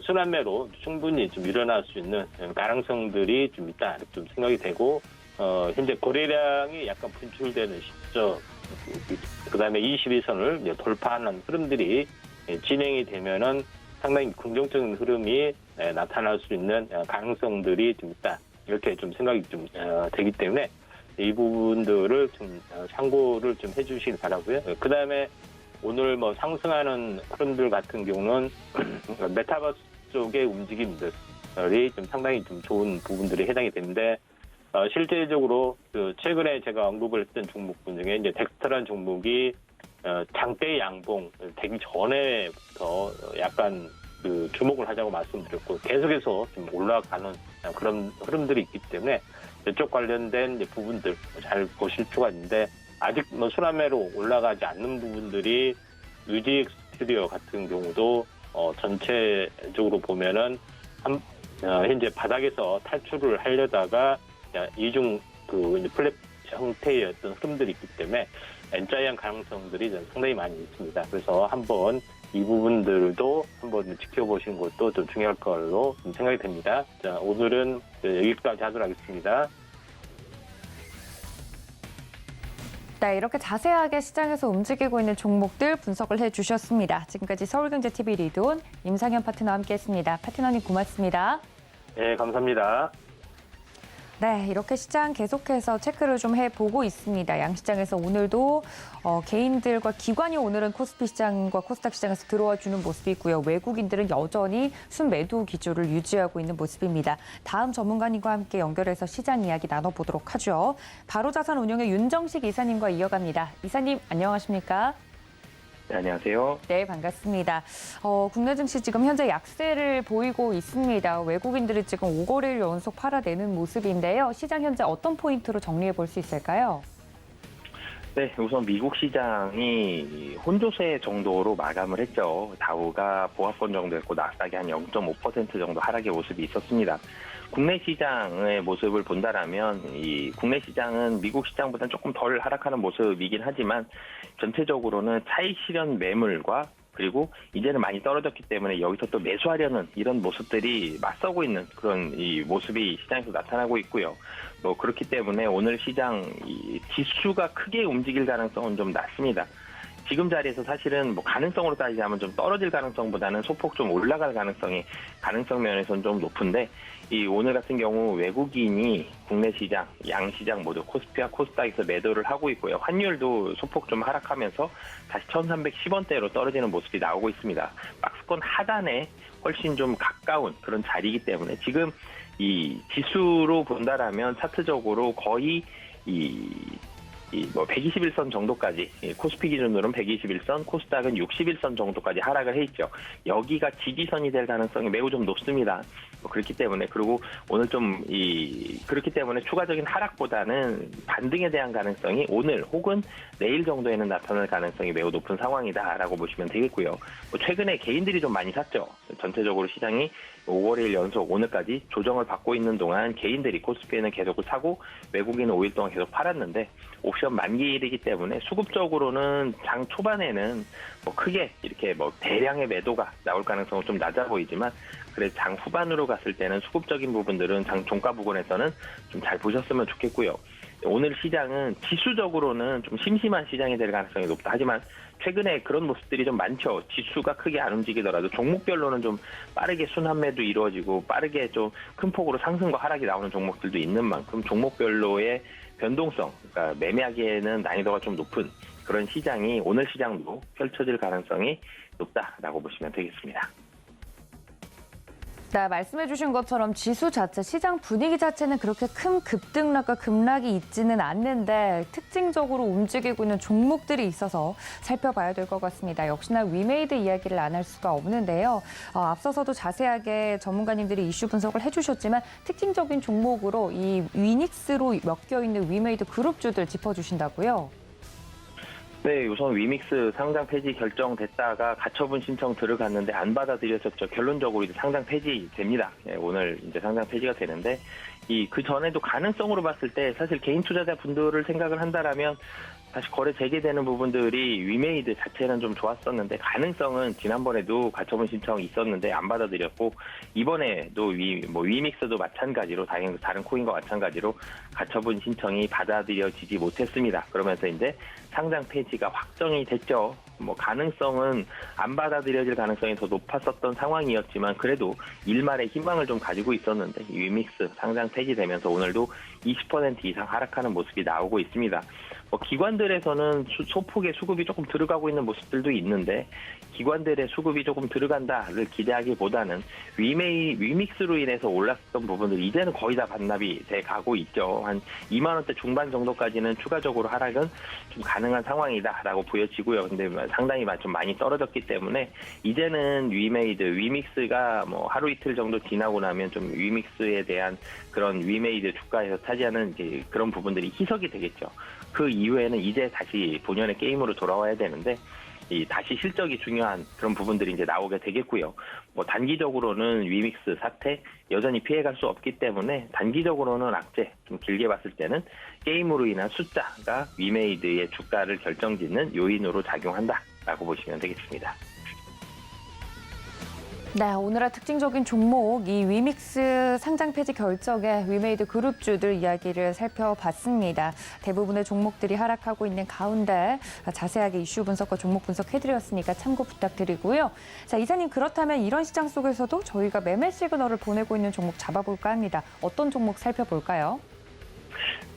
순환매로 충분히 좀 일어날 수 있는 가능성들이 좀 있다 이렇게 좀 생각이 되고 현재 거래량이 약간 분출되는 시점 그다음에 21선을 돌파하는 흐름들이 진행이 되면은 상당히 긍정적인 흐름이 나타날 수 있는 가능성들이 좀 있다 이렇게 좀 생각이 좀 되기 때문에 이 부분들을 좀 참고를 좀 해주시기 바라고요. 그다음에 오늘 뭐 상승하는 흐름들 같은 경우는 메타버스 쪽의 움직임들이 좀 상당히 좀 좋은 부분들이 해당이 되는데 실제적으로 그 최근에 제가 언급을 했던 종목군 중에 이제 덱스터라는 종목이 장대 양봉 되기 전에부터 약간 그 주목을 하자고 말씀드렸고 계속해서 좀 올라가는 그런 흐름들이 있기 때문에 이쪽 관련된 부분들 잘 보실 필요가 있는데 아직 뭐 순환매로 올라가지 않는 부분들이 UGX 스튜디오 같은 경우도 전체적으로 보면은 현재 바닥에서 탈출을 하려다가 이중 그 플랫 형태의 어떤 흐름들이 있기 때문에 N자형 가능성들이 상당히 많이 있습니다. 그래서 한번 이 부분들도 한번 지켜보시는 것도 좀 중요할 걸로 생각이 됩니다. 자, 오늘은 여기까지 하도록 하겠습니다. 네, 이렇게 자세하게 시장에서 움직이고 있는 종목들 분석을 해주셨습니다. 지금까지 서울경제TV 리드온 임상현 파트너와 함께했습니다. 파트너님 고맙습니다. 네, 감사합니다. 네, 이렇게 시장 계속해서 체크를 좀 해보고 있습니다. 양시장에서 오늘도 개인들과 기관이 오늘은 코스피 시장과 코스닥 시장에서 들어와 주는 모습이 있고요. 외국인들은 여전히 순매도 기조를 유지하고 있는 모습입니다. 다음 전문가님과 함께 연결해서 시장 이야기 나눠보도록 하죠. 바로자산운용의 윤정식 이사님과 이어갑니다. 이사님 안녕하십니까? 네, 안녕하세요. 네, 반갑습니다. 국내 증시 지금 현재 약세를 보이고 있습니다. 외국인들이 지금 5거래일 연속 팔아내는 모습인데요. 시장 현재 어떤 포인트로 정리해 볼 수 있을까요? 네, 우선 미국 시장이 혼조세 정도로 마감을 했죠. 다우가 보합권 정도였고 나스닥이 한 0.5% 정도 하락의 모습이 있었습니다. 국내 시장의 모습을 본다라면 이 국내 시장은 미국 시장보다는 조금 덜 하락하는 모습이긴 하지만 전체적으로는 차익 실현 매물과 그리고 이제는 많이 떨어졌기 때문에 여기서 또 매수하려는 이런 모습들이 맞서고 있는 그런 이 모습이 시장에서 나타나고 있고요. 뭐 그렇기 때문에 오늘 시장 이 지수가 크게 움직일 가능성은 좀 낮습니다. 지금 자리에서 사실은 뭐 가능성으로 따지자면 좀 떨어질 가능성보다는 소폭 좀 올라갈 가능성 면에서는 좀 높은데 이 오늘 같은 경우 외국인이 국내 시장, 양시장 모두 코스피와 코스닥에서 매도를 하고 있고요. 환율도 소폭 좀 하락하면서 다시 1,310원대로 떨어지는 모습이 나오고 있습니다. 박스권 하단에 훨씬 좀 가까운 그런 자리이기 때문에 지금 이 지수로 본다라면 차트적으로 거의 뭐 121선 정도까지 코스피 기준으로는 121선, 코스닥은 61선 정도까지 하락을 해 있죠. 여기가 지지선이 될 가능성이 매우 좀 높습니다. 그렇기 때문에 그리고 오늘 그렇기 때문에 추가적인 하락보다는 반등에 대한 가능성이 오늘 혹은 내일 정도에는 나타날 가능성이 매우 높은 상황이다라고 보시면 되겠고요. 뭐 최근에 개인들이 좀 많이 샀죠. 전체적으로 시장이 5월일 연속 오늘까지 조정을 받고 있는 동안 개인들이 코스피에는 계속 사고 외국인은 5일 동안 계속 팔았는데 옵션 만기일이기 때문에 수급적으로는 장 초반에는 뭐 크게 이렇게 뭐 대량의 매도가 나올 가능성은 좀 낮아 보이지만 그래 장 후반으로 갔을 때는 수급적인 부분들은 장 종가 부근에서는 좀 잘 보셨으면 좋겠고요. 오늘 시장은 지수적으로는 좀 심심한 시장이 될 가능성이 높다. 하지만 최근에 그런 모습들이 좀 많죠. 지수가 크게 안 움직이더라도 종목별로는 좀 빠르게 순환매도 이루어지고 빠르게 좀 큰 폭으로 상승과 하락이 나오는 종목들도 있는 만큼 종목별로의 변동성, 그러니까 매매하기에는 난이도가 좀 높은 그런 시장이 오늘 시장도 펼쳐질 가능성이 높다라고 보시면 되겠습니다. 네, 말씀해 주신 것처럼 지수 자체, 시장 분위기 자체는 그렇게 큰 급등락과 급락이 있지는 않는데 특징적으로 움직이고 있는 종목들이 있어서 살펴봐야 될 것 같습니다. 역시나 위메이드 이야기를 안 할 수가 없는데요. 앞서서도 자세하게 전문가님들이 이슈 분석을 해주셨지만 특징적인 종목으로 이 위닉스로 엮여있는 위메이드 그룹주들 짚어주신다고요? 네, 우선 위믹스 상장 폐지 결정됐다가 가처분 신청 들어갔는데 안 받아들여졌죠. 결론적으로 이제 상장 폐지됩니다. 오늘 이제 상장 폐지가 되는데 그 전에도 가능성으로 봤을 때 사실 개인 투자자 분들을 생각을 한다라면 다시 거래 재개되는 부분들이 위메이드 자체는 좀 좋았었는데 가능성은 지난번에도 가처분 신청이 있었는데 안 받아들였고 이번에도 위믹스도 마찬가지로 다른 코인과 마찬가지로 가처분 신청이 받아들여지지 못했습니다. 그러면서 이제 상장 폐지가 확정이 됐죠. 뭐 가능성은 안 받아들여질 가능성이 더 높았었던 상황이었지만 그래도 일말의 희망을 좀 가지고 있었는데 위믹스 상장 폐지되면서 오늘도 20% 이상 하락하는 모습이 나오고 있습니다. 뭐 기관들에서는 소폭의 수급이 조금 들어가고 있는 모습들도 있는데 기관들의 수급이 조금 들어간다를 기대하기보다는 위믹스로 인해서 올랐던 부분들 이제는 거의 다 반납이 돼 가고 있죠. 한 2만 원대 중반 정도까지는 추가적으로 하락은 좀 가능한 상황이다라고 보여지고요. 근데 상당히 좀 많이 떨어졌기 때문에 이제는 위믹스가 뭐 하루 이틀 정도 지나고 나면 좀 위믹스에 대한 그런 위메이드 주가에서 차지하는 이제 그런 부분들이 희석이 되겠죠. 그 이후에는 이제 다시 본연의 게임으로 돌아와야 되는데 다시 실적이 중요한 그런 부분들이 이제 나오게 되겠고요. 뭐 단기적으로는 위믹스 사태 여전히 피해갈 수 없기 때문에 단기적으로는 악재, 좀 길게 봤을 때는 게임으로 인한 숫자가 위메이드의 주가를 결정짓는 요인으로 작용한다라고 보시면 되겠습니다. 네, 오늘의 특징적인 종목, 이 위믹스 상장 폐지 결정에 위메이드 그룹주들 이야기를 살펴봤습니다. 대부분의 종목들이 하락하고 있는 가운데 자세하게 이슈 분석과 종목 분석해드렸으니까 참고 부탁드리고요. 자, 이사님, 그렇다면 이런 시장 속에서도 저희가 매매 시그널을 보내고 있는 종목 잡아볼까 합니다. 어떤 종목 살펴볼까요?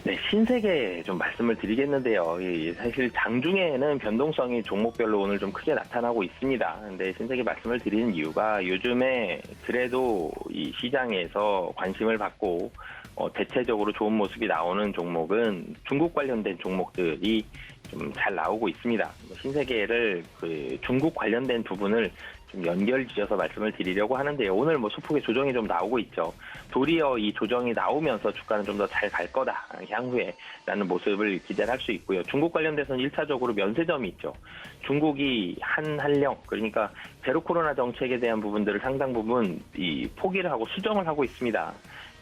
네, 신세계 좀 말씀을 드리겠는데요. 사실 장중에는 변동성이 종목별로 오늘 좀 크게 나타나고 있습니다. 근데 신세계 말씀을 드리는 이유가 요즘에 그래도 이 시장에서 관심을 받고 대체적으로 좋은 모습이 나오는 종목은 중국 관련된 종목들이 좀 잘 나오고 있습니다. 신세계를 그 중국 관련된 부분을 좀 연결지어서 말씀을 드리려고 하는데요. 오늘 뭐 소폭의 조정이 좀 나오고 있죠. 도리어 이 조정이 나오면서 주가는 좀 더 잘 갈 거다, 향후에 라는 모습을 기대할 수 있고요. 중국 관련돼서는 1차적으로 면세점이 있죠. 중국이 한한령, 그러니까 제로 코로나 정책에 대한 부분들을 상당 부분 포기를 하고 수정을 하고 있습니다.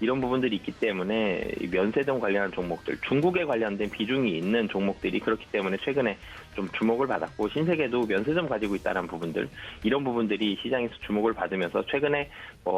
이런 부분들이 있기 때문에 면세점 관련한 종목들, 중국에 관련된 비중이 있는 종목들이 그렇기 때문에 최근에 좀 주목을 받았고, 신세계도 면세점 가지고 있다는 부분들, 이런 부분들이 시장에서 주목을 받으면서 최근에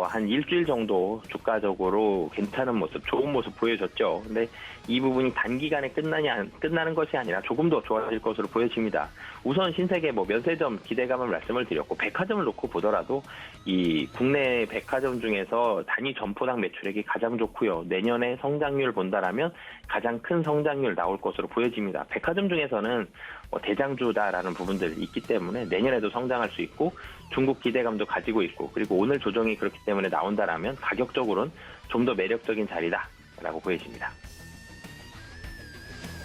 한 일주일 정도 주가적으로 괜찮은 모습, 좋은 모습 보여줬죠. 근데 이 부분이 단기간에 끝나는 것이 아니라 조금 더 좋아질 것으로 보여집니다. 우선 신세계 면세점 기대감을 말씀을 드렸고, 백화점을 놓고 보더라도 이 국내 백화점 중에서 단위 점포당 매출액이 가장 좋고요. 내년에 성장률 본다라면 가장 큰 성장률 나올 것으로 보여집니다. 백화점 중에서는 대장주다라는 부분들이 있기 때문에 내년에도 성장할 수 있고, 중국 기대감도 가지고 있고, 그리고 오늘 조정이 그렇기 때문에 나온다라면 가격적으로는 좀 더 매력적인 자리다라고 보여집니다.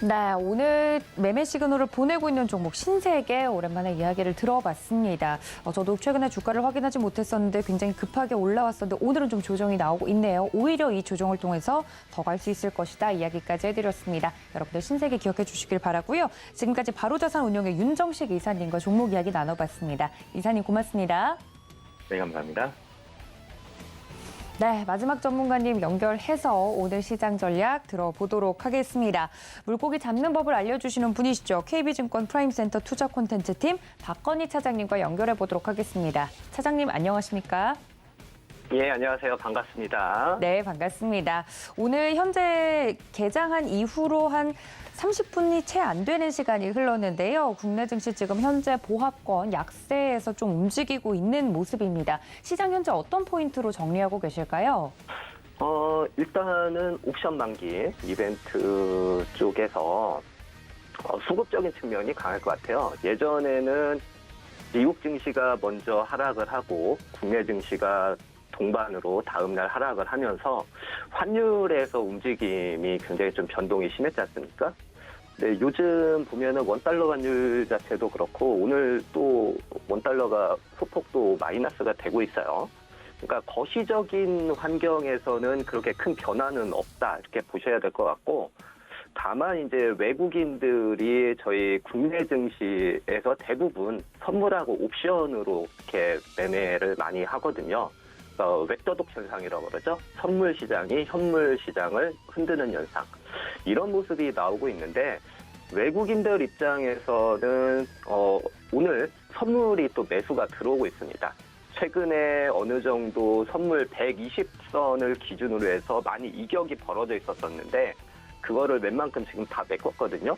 네, 오늘 매매 시그널을 보내고 있는 종목 신세계 오랜만에 이야기를 들어봤습니다. 저도 최근에 주가를 확인하지 못했었는데 굉장히 급하게 올라왔었는데 오늘은 좀 조정이 나오고 있네요. 오히려 이 조정을 통해서 더 갈 수 있을 것이다 이야기까지 해드렸습니다. 여러분들 신세계 기억해 주시길 바라고요. 지금까지 바로자산운용의 윤정식 이사님과 종목 이야기 나눠봤습니다. 이사님 고맙습니다. 네, 감사합니다. 네, 마지막 전문가님 연결해서 오늘 시장 전략 들어보도록 하겠습니다. 물고기 잡는 법을 알려주시는 분이시죠. KB증권 프라임센터 투자 콘텐츠팀 박건희 차장님과 연결해 보도록 하겠습니다. 차장님 안녕하십니까? 예, 안녕하세요. 반갑습니다. 네, 반갑습니다. 오늘 현재 개장한 이후로 한 30분이 채 안 되는 시간이 흘렀는데요. 국내 증시 지금 현재 보합권 약세에서 좀 움직이고 있는 모습입니다. 시장 현재 어떤 포인트로 정리하고 계실까요? 일단은 옵션 만기 이벤트 쪽에서 수급적인 측면이 강할 것 같아요. 예전에는 미국 증시가 먼저 하락을 하고 국내 증시가 동반으로 다음날 하락을 하면서 환율에서 움직임이 굉장히 좀 변동이 심했지 않습니까? 네, 요즘 보면은 원달러 환율 자체도 그렇고 오늘 또 원달러가 소폭 또 마이너스가 되고 있어요. 그러니까 거시적인 환경에서는 그렇게 큰 변화는 없다 이렇게 보셔야 될 것 같고, 다만 이제 외국인들이 저희 국내 증시에서 대부분 선물하고 옵션으로 이렇게 매매를 많이 하거든요. 웹더독 현상이라고 그러죠. 선물 시장이 현물 시장을 흔드는 현상. 이런 모습이 나오고 있는데, 외국인들 입장에서는 오늘 선물이 또 매수가 들어오고 있습니다. 최근에 어느 정도 선물 120선을 기준으로 해서 많이 이격이 벌어져 있었었는데 그거를 웬만큼 지금 다 메꿨거든요.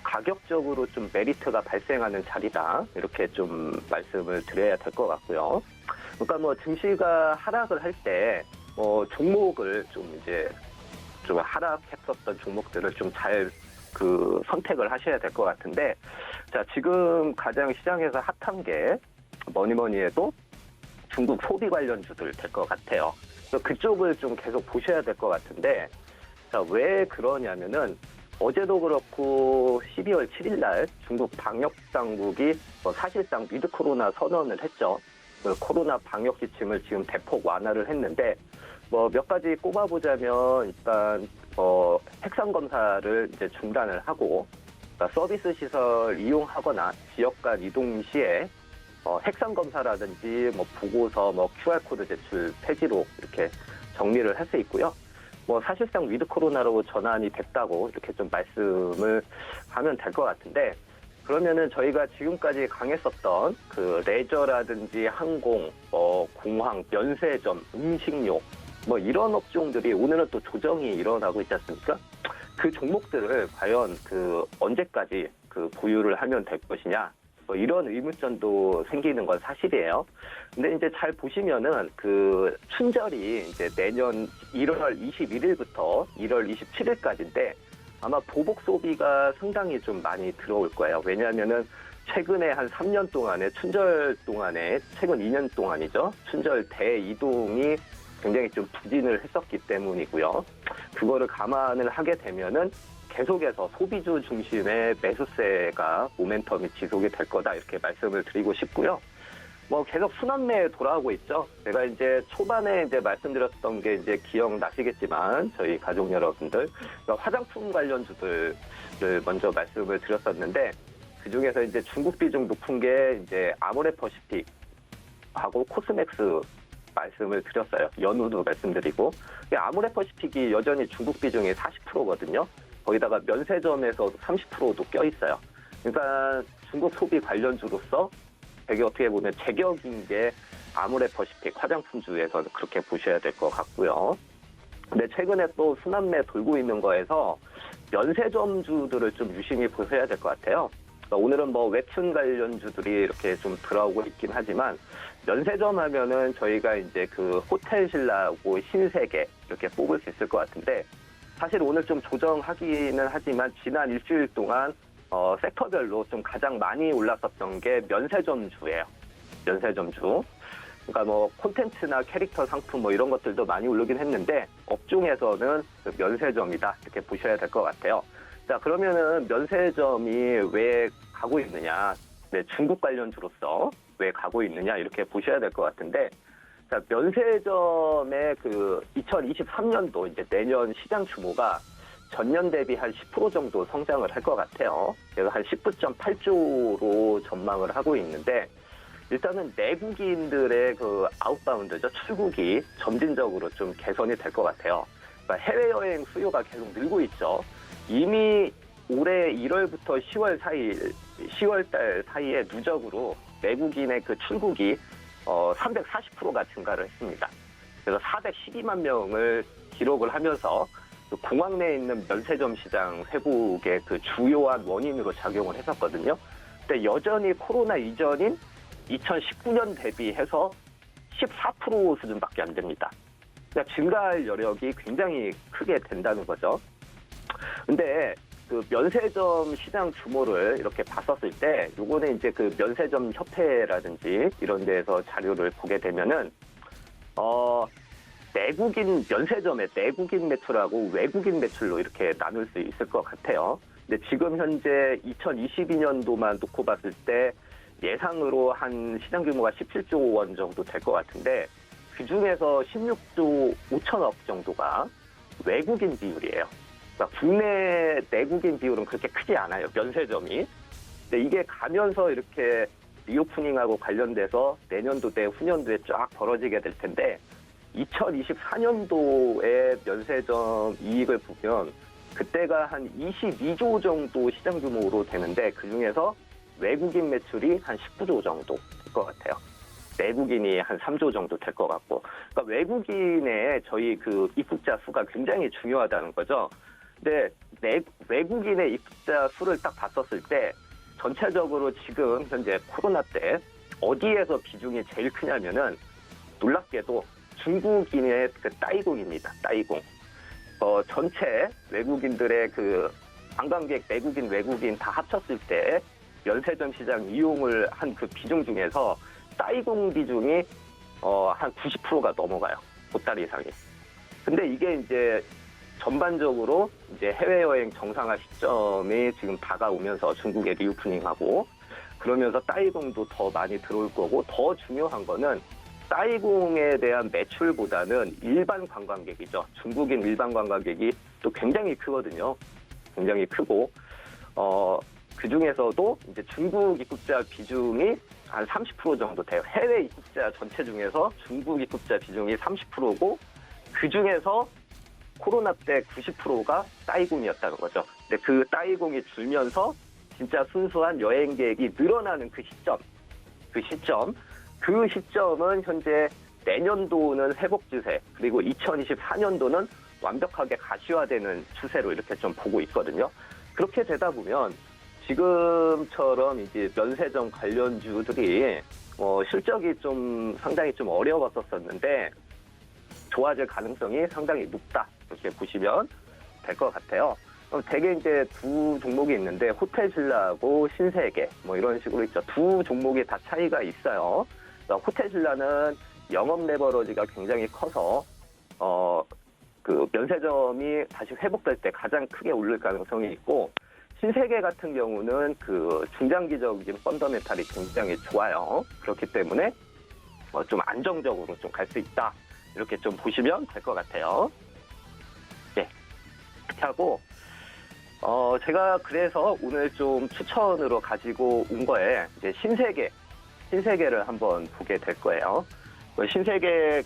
가격적으로 좀 메리트가 발생하는 자리다, 이렇게 좀 말씀을 드려야 될 것 같고요. 그러니까 증시가 하락을 할 때 종목을 좀 하락했었던 종목들을 좀 잘 그 선택을 하셔야 될 것 같은데, 자, 지금 가장 시장에서 핫한 게 뭐니 해도 중국 소비 관련주들 될 것 같아요. 그래서 그쪽을 좀 계속 보셔야 될 것 같은데, 자, 왜 그러냐면은 어제도 그렇고 12월 7일 날 중국 방역 당국이 사실상 위드 코로나 선언을 했죠. 그 코로나 방역 지침을 지금 대폭 완화를 했는데, 몇 가지 꼽아보자면 일단 핵산 검사를 이제 중단을 하고, 그러니까 서비스 시설 이용하거나 지역 간 이동 시에 핵산 검사라든지 보고서 QR 코드 제출 폐지로 이렇게 정리를 할 수 있고요. 사실상 위드 코로나로 전환이 됐다고 이렇게 좀 말씀을 하면 될 것 같은데, 그러면은 저희가 지금까지 강했었던 그 레저라든지 항공, 공항, 면세점, 음식료 이런 업종들이 오늘은 또 조정이 일어나고 있지 않습니까? 그 종목들을 과연 그 언제까지 그 보유를 하면 될 것이냐, 이런 의문점도 생기는 건 사실이에요. 근데 이제 잘 보시면은 그 춘절이 이제 내년 1월 21일부터 1월 27일까지인데 아마 보복 소비가 상당히 좀 많이 들어올 거예요. 왜냐하면은 최근에 한 3년 동안에 춘절 동안에 최근 2년 동안이죠. 춘절 대이동이 굉장히 좀 부진을 했었기 때문이고요. 그거를 감안을 하게 되면은 계속해서 소비주 중심의 매수세가 모멘텀이 지속이 될 거다 이렇게 말씀을 드리고 싶고요. 계속 순환매에 돌아오고 있죠. 제가 이제 초반에 이제 말씀드렸던 게 이제 기억나시겠지만 저희 가족 여러분들 화장품 관련주들을 먼저 말씀을 드렸었는데 그 중에서 이제 중국 비중 높은 게 이제 아모레퍼시픽하고 코스맥스 말씀을 드렸어요. 연후도 말씀드리고 아모레퍼시픽이 여전히 중국 비중이 40%거든요. 거기다가 면세점에서 30%도 껴있어요. 그러니까 중국 소비 관련주로서 되게 어떻게 보면 제격인 게 아모레퍼시픽 화장품주에서 그렇게 보셔야 될 것 같고요. 근데 최근에 또 순환매 돌고 있는 거에서 면세점주들을 좀 유심히 보셔야 될 것 같아요. 그러니까 오늘은 웹툰 관련주들이 이렇게 좀 들어오고 있긴 하지만 면세점 하면은 저희가 이제 그 호텔신라하고 신세계 이렇게 뽑을 수 있을 것 같은데 사실 오늘 좀 조정하기는 하지만 지난 일주일 동안 섹터별로 좀 가장 많이 올랐었던 게 면세점주예요. 면세점주. 그러니까 콘텐츠나 캐릭터 상품 이런 것들도 많이 오르긴 했는데 업종에서는 그 면세점이다 이렇게 보셔야 될 것 같아요. 자, 그러면은 면세점이 왜 가고 있느냐? 네, 중국 관련주로서 왜 가고 있느냐 이렇게 보셔야 될 것 같은데. 자, 면세점의 그 2023년도 이제 내년 시장 규모가 전년 대비 한 10% 정도 성장을 할 것 같아요. 그래서 한 19.8조로 전망을 하고 있는데 일단은 내국인들의 그 아웃바운드죠. 출국이 점진적으로 좀 개선이 될 것 같아요. 그러니까 해외여행 수요가 계속 늘고 있죠. 이미 올해 1월부터 10월 달 사이에 누적으로 내국인의 그 출국이 340%가 증가를 했습니다. 그래서 412만 명을 기록을 하면서 그 공항 내에 있는 면세점 시장 회복의 그 주요한 원인으로 작용을 했었거든요. 근데 여전히 코로나 이전인 2019년 대비해서 14% 수준밖에 안 됩니다. 그러니까 증가할 여력이 굉장히 크게 된다는 거죠. 근데 그 면세점 시장 규모를 이렇게 봤었을 때 요거는 이제 그 면세점 협회라든지 이런 데에서 자료를 보게 되면은 내국인 면세점의 내국인 매출하고 외국인 매출로 이렇게 나눌 수 있을 것 같아요. 근데 지금 현재 2022년도만 놓고 봤을 때 예상으로 한 시장 규모가 17조 원 정도 될 것 같은데 그중에서 16조 5천억 정도가 외국인 비율이에요. 그러니까 국내 내국인 비율은 그렇게 크지 않아요. 면세점이. 근데 이게 가면서 이렇게 리오프닝하고 관련돼서 내년도 때 후년도에 쫙 벌어지게 될 텐데 2024년도에 면세점 이익을 보면 그때가 한 22조 정도 시장 규모로 되는데 그중에서 외국인 매출이 한 19조 정도 될 것 같아요. 내국인이 한 3조 정도 될 것 같고. 그러니까 외국인의 저희 그 입국자 수가 굉장히 중요하다는 거죠. 근데 외국인의 입국자 수를 딱 봤었을 때 전체적으로 지금 현재 코로나 때 어디에서 비중이 제일 크냐면은 놀랍게도 중국인의 그 따이공입니다. 따이공. 전체 외국인들의 그 관광객, 내국인, 외국인 다 합쳤을 때 면세점 시장 이용을 한 그 비중 중에서 따이공 비중이 한 90%가 넘어가요. 보따리 이상이. 근데 이게 이제 전반적으로 이제 해외여행 정상화 시점이 지금 다가오면서 중국의 리오프닝하고 그러면서 따이공도 더 많이 들어올 거고 더 중요한 거는 따이공에 대한 매출보다는 일반 관광객이죠. 중국인 일반 관광객이 또 굉장히 크거든요. 굉장히 크고 그 중에서도 이제 중국 입국자 비중이 한 30% 정도 돼요. 해외 입국자 전체 중에서 중국 입국자 비중이 30%고 그 중에서 코로나 때 90%가 따이공이었다는 거죠. 근데 그 따이공이 줄면서 진짜 순수한 여행객이 늘어나는 그 시점은 현재 내년도는 회복 추세, 그리고 2024년도는 완벽하게 가시화되는 추세로 이렇게 좀 보고 있거든요. 그렇게 되다 보면 지금처럼 이제 면세점 관련주들이 실적이 좀 상당히 좀 어려웠었는데 좋아질 가능성이 상당히 높다. 이렇게 보시면 될 것 같아요. 대개 이제 두 종목이 있는데 호텔신라하고 신세계 뭐 이런 식으로 있죠. 두 종목이 다 차이가 있어요. 호텔신라는 영업 레버러지가 굉장히 커서 그 면세점이 다시 회복될 때 가장 크게 오를 가능성이 있고 신세계 같은 경우는 그 중장기적인 펀더멘탈이 굉장히 좋아요. 그렇기 때문에 좀 안정적으로 좀 갈 수 있다. 이렇게 좀 보시면 될 것 같아요. 네. 이렇게 하고 제가 그래서 오늘 좀 추천으로 가지고 온 거에 이제 신세계를 한번 보게 될 거예요. 신세계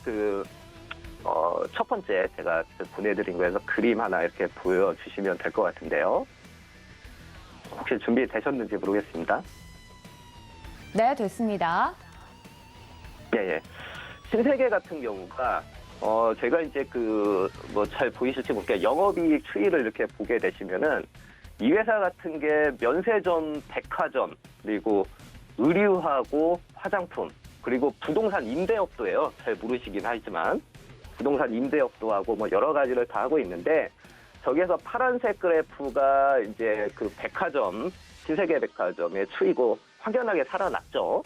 첫 번째 제가 보내드린 거에서 그림 하나 이렇게 보여주시면 될 것 같은데요. 혹시 준비되셨는지 모르겠습니다. 네, 됐습니다. 예. 신세계 같은 경우가 제가 이제 잘 보이실지 모르겠어요. 영업이익 추이를 이렇게 보게 되시면은 이 회사 같은 게 면세점, 백화점, 그리고 의류하고 화장품, 그리고 부동산 임대업도예요. 잘 모르시긴 하지만 부동산 임대업도 하고 뭐 여러 가지를 다 하고 있는데 저기에서 파란색 그래프가 이제 그 백화점, 신세계 백화점의 추이고 확연하게 살아났죠.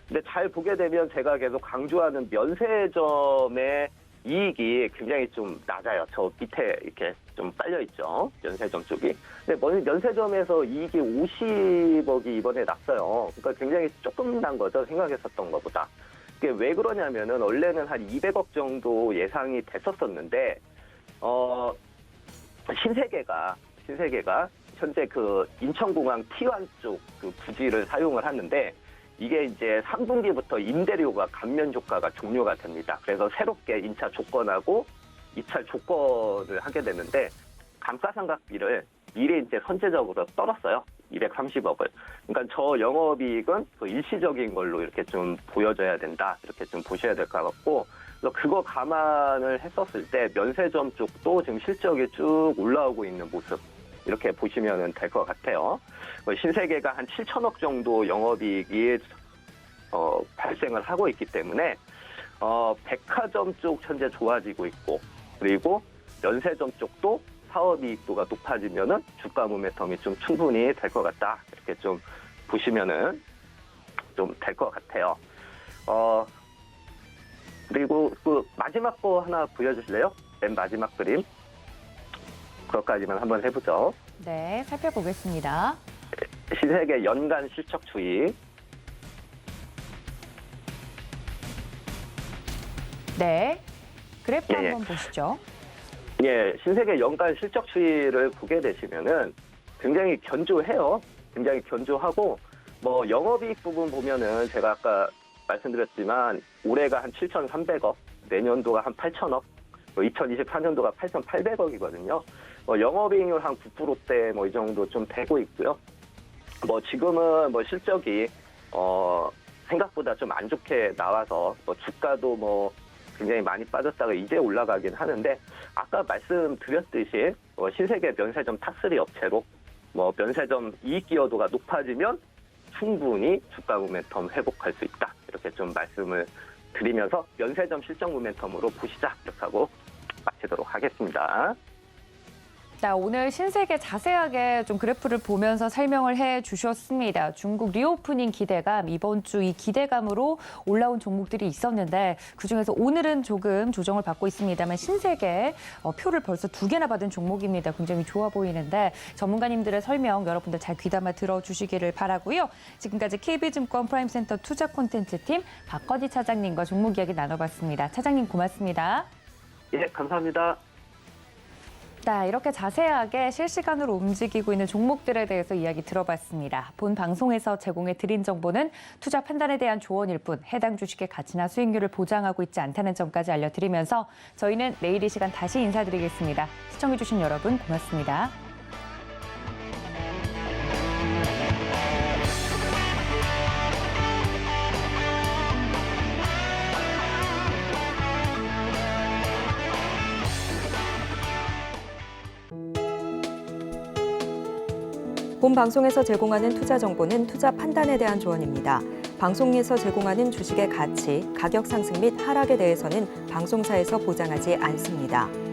근데 잘 보게 되면 제가 계속 강조하는 면세점의 이익이 굉장히 좀 낮아요. 저 밑에 이렇게 좀 빨려 있죠. 면세점 쪽이. 근데 면세점에서 이익이 50억이 이번에 났어요. 그러니까 굉장히 조금 난 거죠. 생각했었던 것보다. 이게 왜 그러냐면은 원래는 한 200억 정도 예상이 됐었었는데 신세계가 현재 그 인천공항 T1 쪽 그 부지를 사용을 하는데 이게 이제 3분기부터 임대료가 감면 조과가 종료가 됩니다. 그래서 새롭게 임차 조건하고 입찰 조건을 하게 되는데 감가상각비를 미리 이제 선제적으로 떨었어요. 230억을. 그러니까 저 영업이익은 일시적인 걸로 이렇게 좀 보여져야 된다. 이렇게 좀 보셔야 될 것 같고, 그래서 그거 감안을 했었을 때 면세점 쪽도 지금 실적이 쭉 올라오고 있는 모습. 이렇게 보시면 될 것 같아요. 신세계가 한 7천억 정도 영업이익이 발생을 하고 있기 때문에 백화점 쪽 현재 좋아지고 있고, 그리고 면세점 쪽도 사업이익도가 높아지면은 주가 모멘텀이 좀 충분히 될 것 같다. 이렇게 좀 보시면은 좀 될 것 같아요. 그리고 그 마지막 거 하나 보여주실래요? 맨 마지막 그림. 그것까지만 한번 해보죠. 네, 살펴보겠습니다. 신세계 연간 실적 추이. 네, 그래프 예. 한번 보시죠. 예, 신세계 연간 실적 추이를 보게 되시면은 굉장히 견조해요. 굉장히 견조하고, 뭐 영업이익 부분 보면은 제가 아까 말씀드렸지만 올해가 한 7,300억, 내년도가 한 8,000억, 2024년도가 8,800억이거든요. 영업이익률 한 9%대 뭐 이 정도 좀 되고 있고요. 뭐 지금은 뭐 실적이 생각보다 좀 안 좋게 나와서 뭐 주가도 뭐 굉장히 많이 빠졌다가 이제 올라가긴 하는데 아까 말씀드렸듯이 신세계 면세점 탑3 업체로 뭐 면세점 이익 기여도가 높아지면 충분히 주가 모멘텀 회복할 수 있다. 이렇게 좀 말씀을 드리면서 면세점 실적 모멘텀으로 보시자. 이렇게 하고 마치도록 하겠습니다. 네, 오늘 신세계 자세하게 좀 그래프를 보면서 설명을 해 주셨습니다. 중국 리오프닝 기대감, 이번 주 이 기대감으로 올라온 종목들이 있었는데 그중에서 오늘은 조금 조정을 받고 있습니다만 신세계 표를 벌써 2개나 받은 종목입니다. 굉장히 좋아 보이는데 전문가님들의 설명 여러분들 잘 귀담아 들어주시기를 바라고요. 지금까지 KB증권 프라임센터 투자 콘텐츠팀 박건희 차장님과 종목 이야기 나눠봤습니다. 차장님 고맙습니다. 예, 감사합니다. 네, 이렇게 자세하게 실시간으로 움직이고 있는 종목들에 대해서 이야기 들어봤습니다. 본 방송에서 제공해 드린 정보는 투자 판단에 대한 조언일 뿐 해당 주식의 가치나 수익률을 보장하고 있지 않다는 점까지 알려드리면서 저희는 내일 이 시간 다시 인사드리겠습니다. 시청해주신 여러분 고맙습니다. 본 방송에서 제공하는 투자 정보는 투자 판단에 대한 조언입니다. 방송에서 제공하는 주식의 가치, 가격 상승 및 하락에 대해서는 방송사에서 보장하지 않습니다.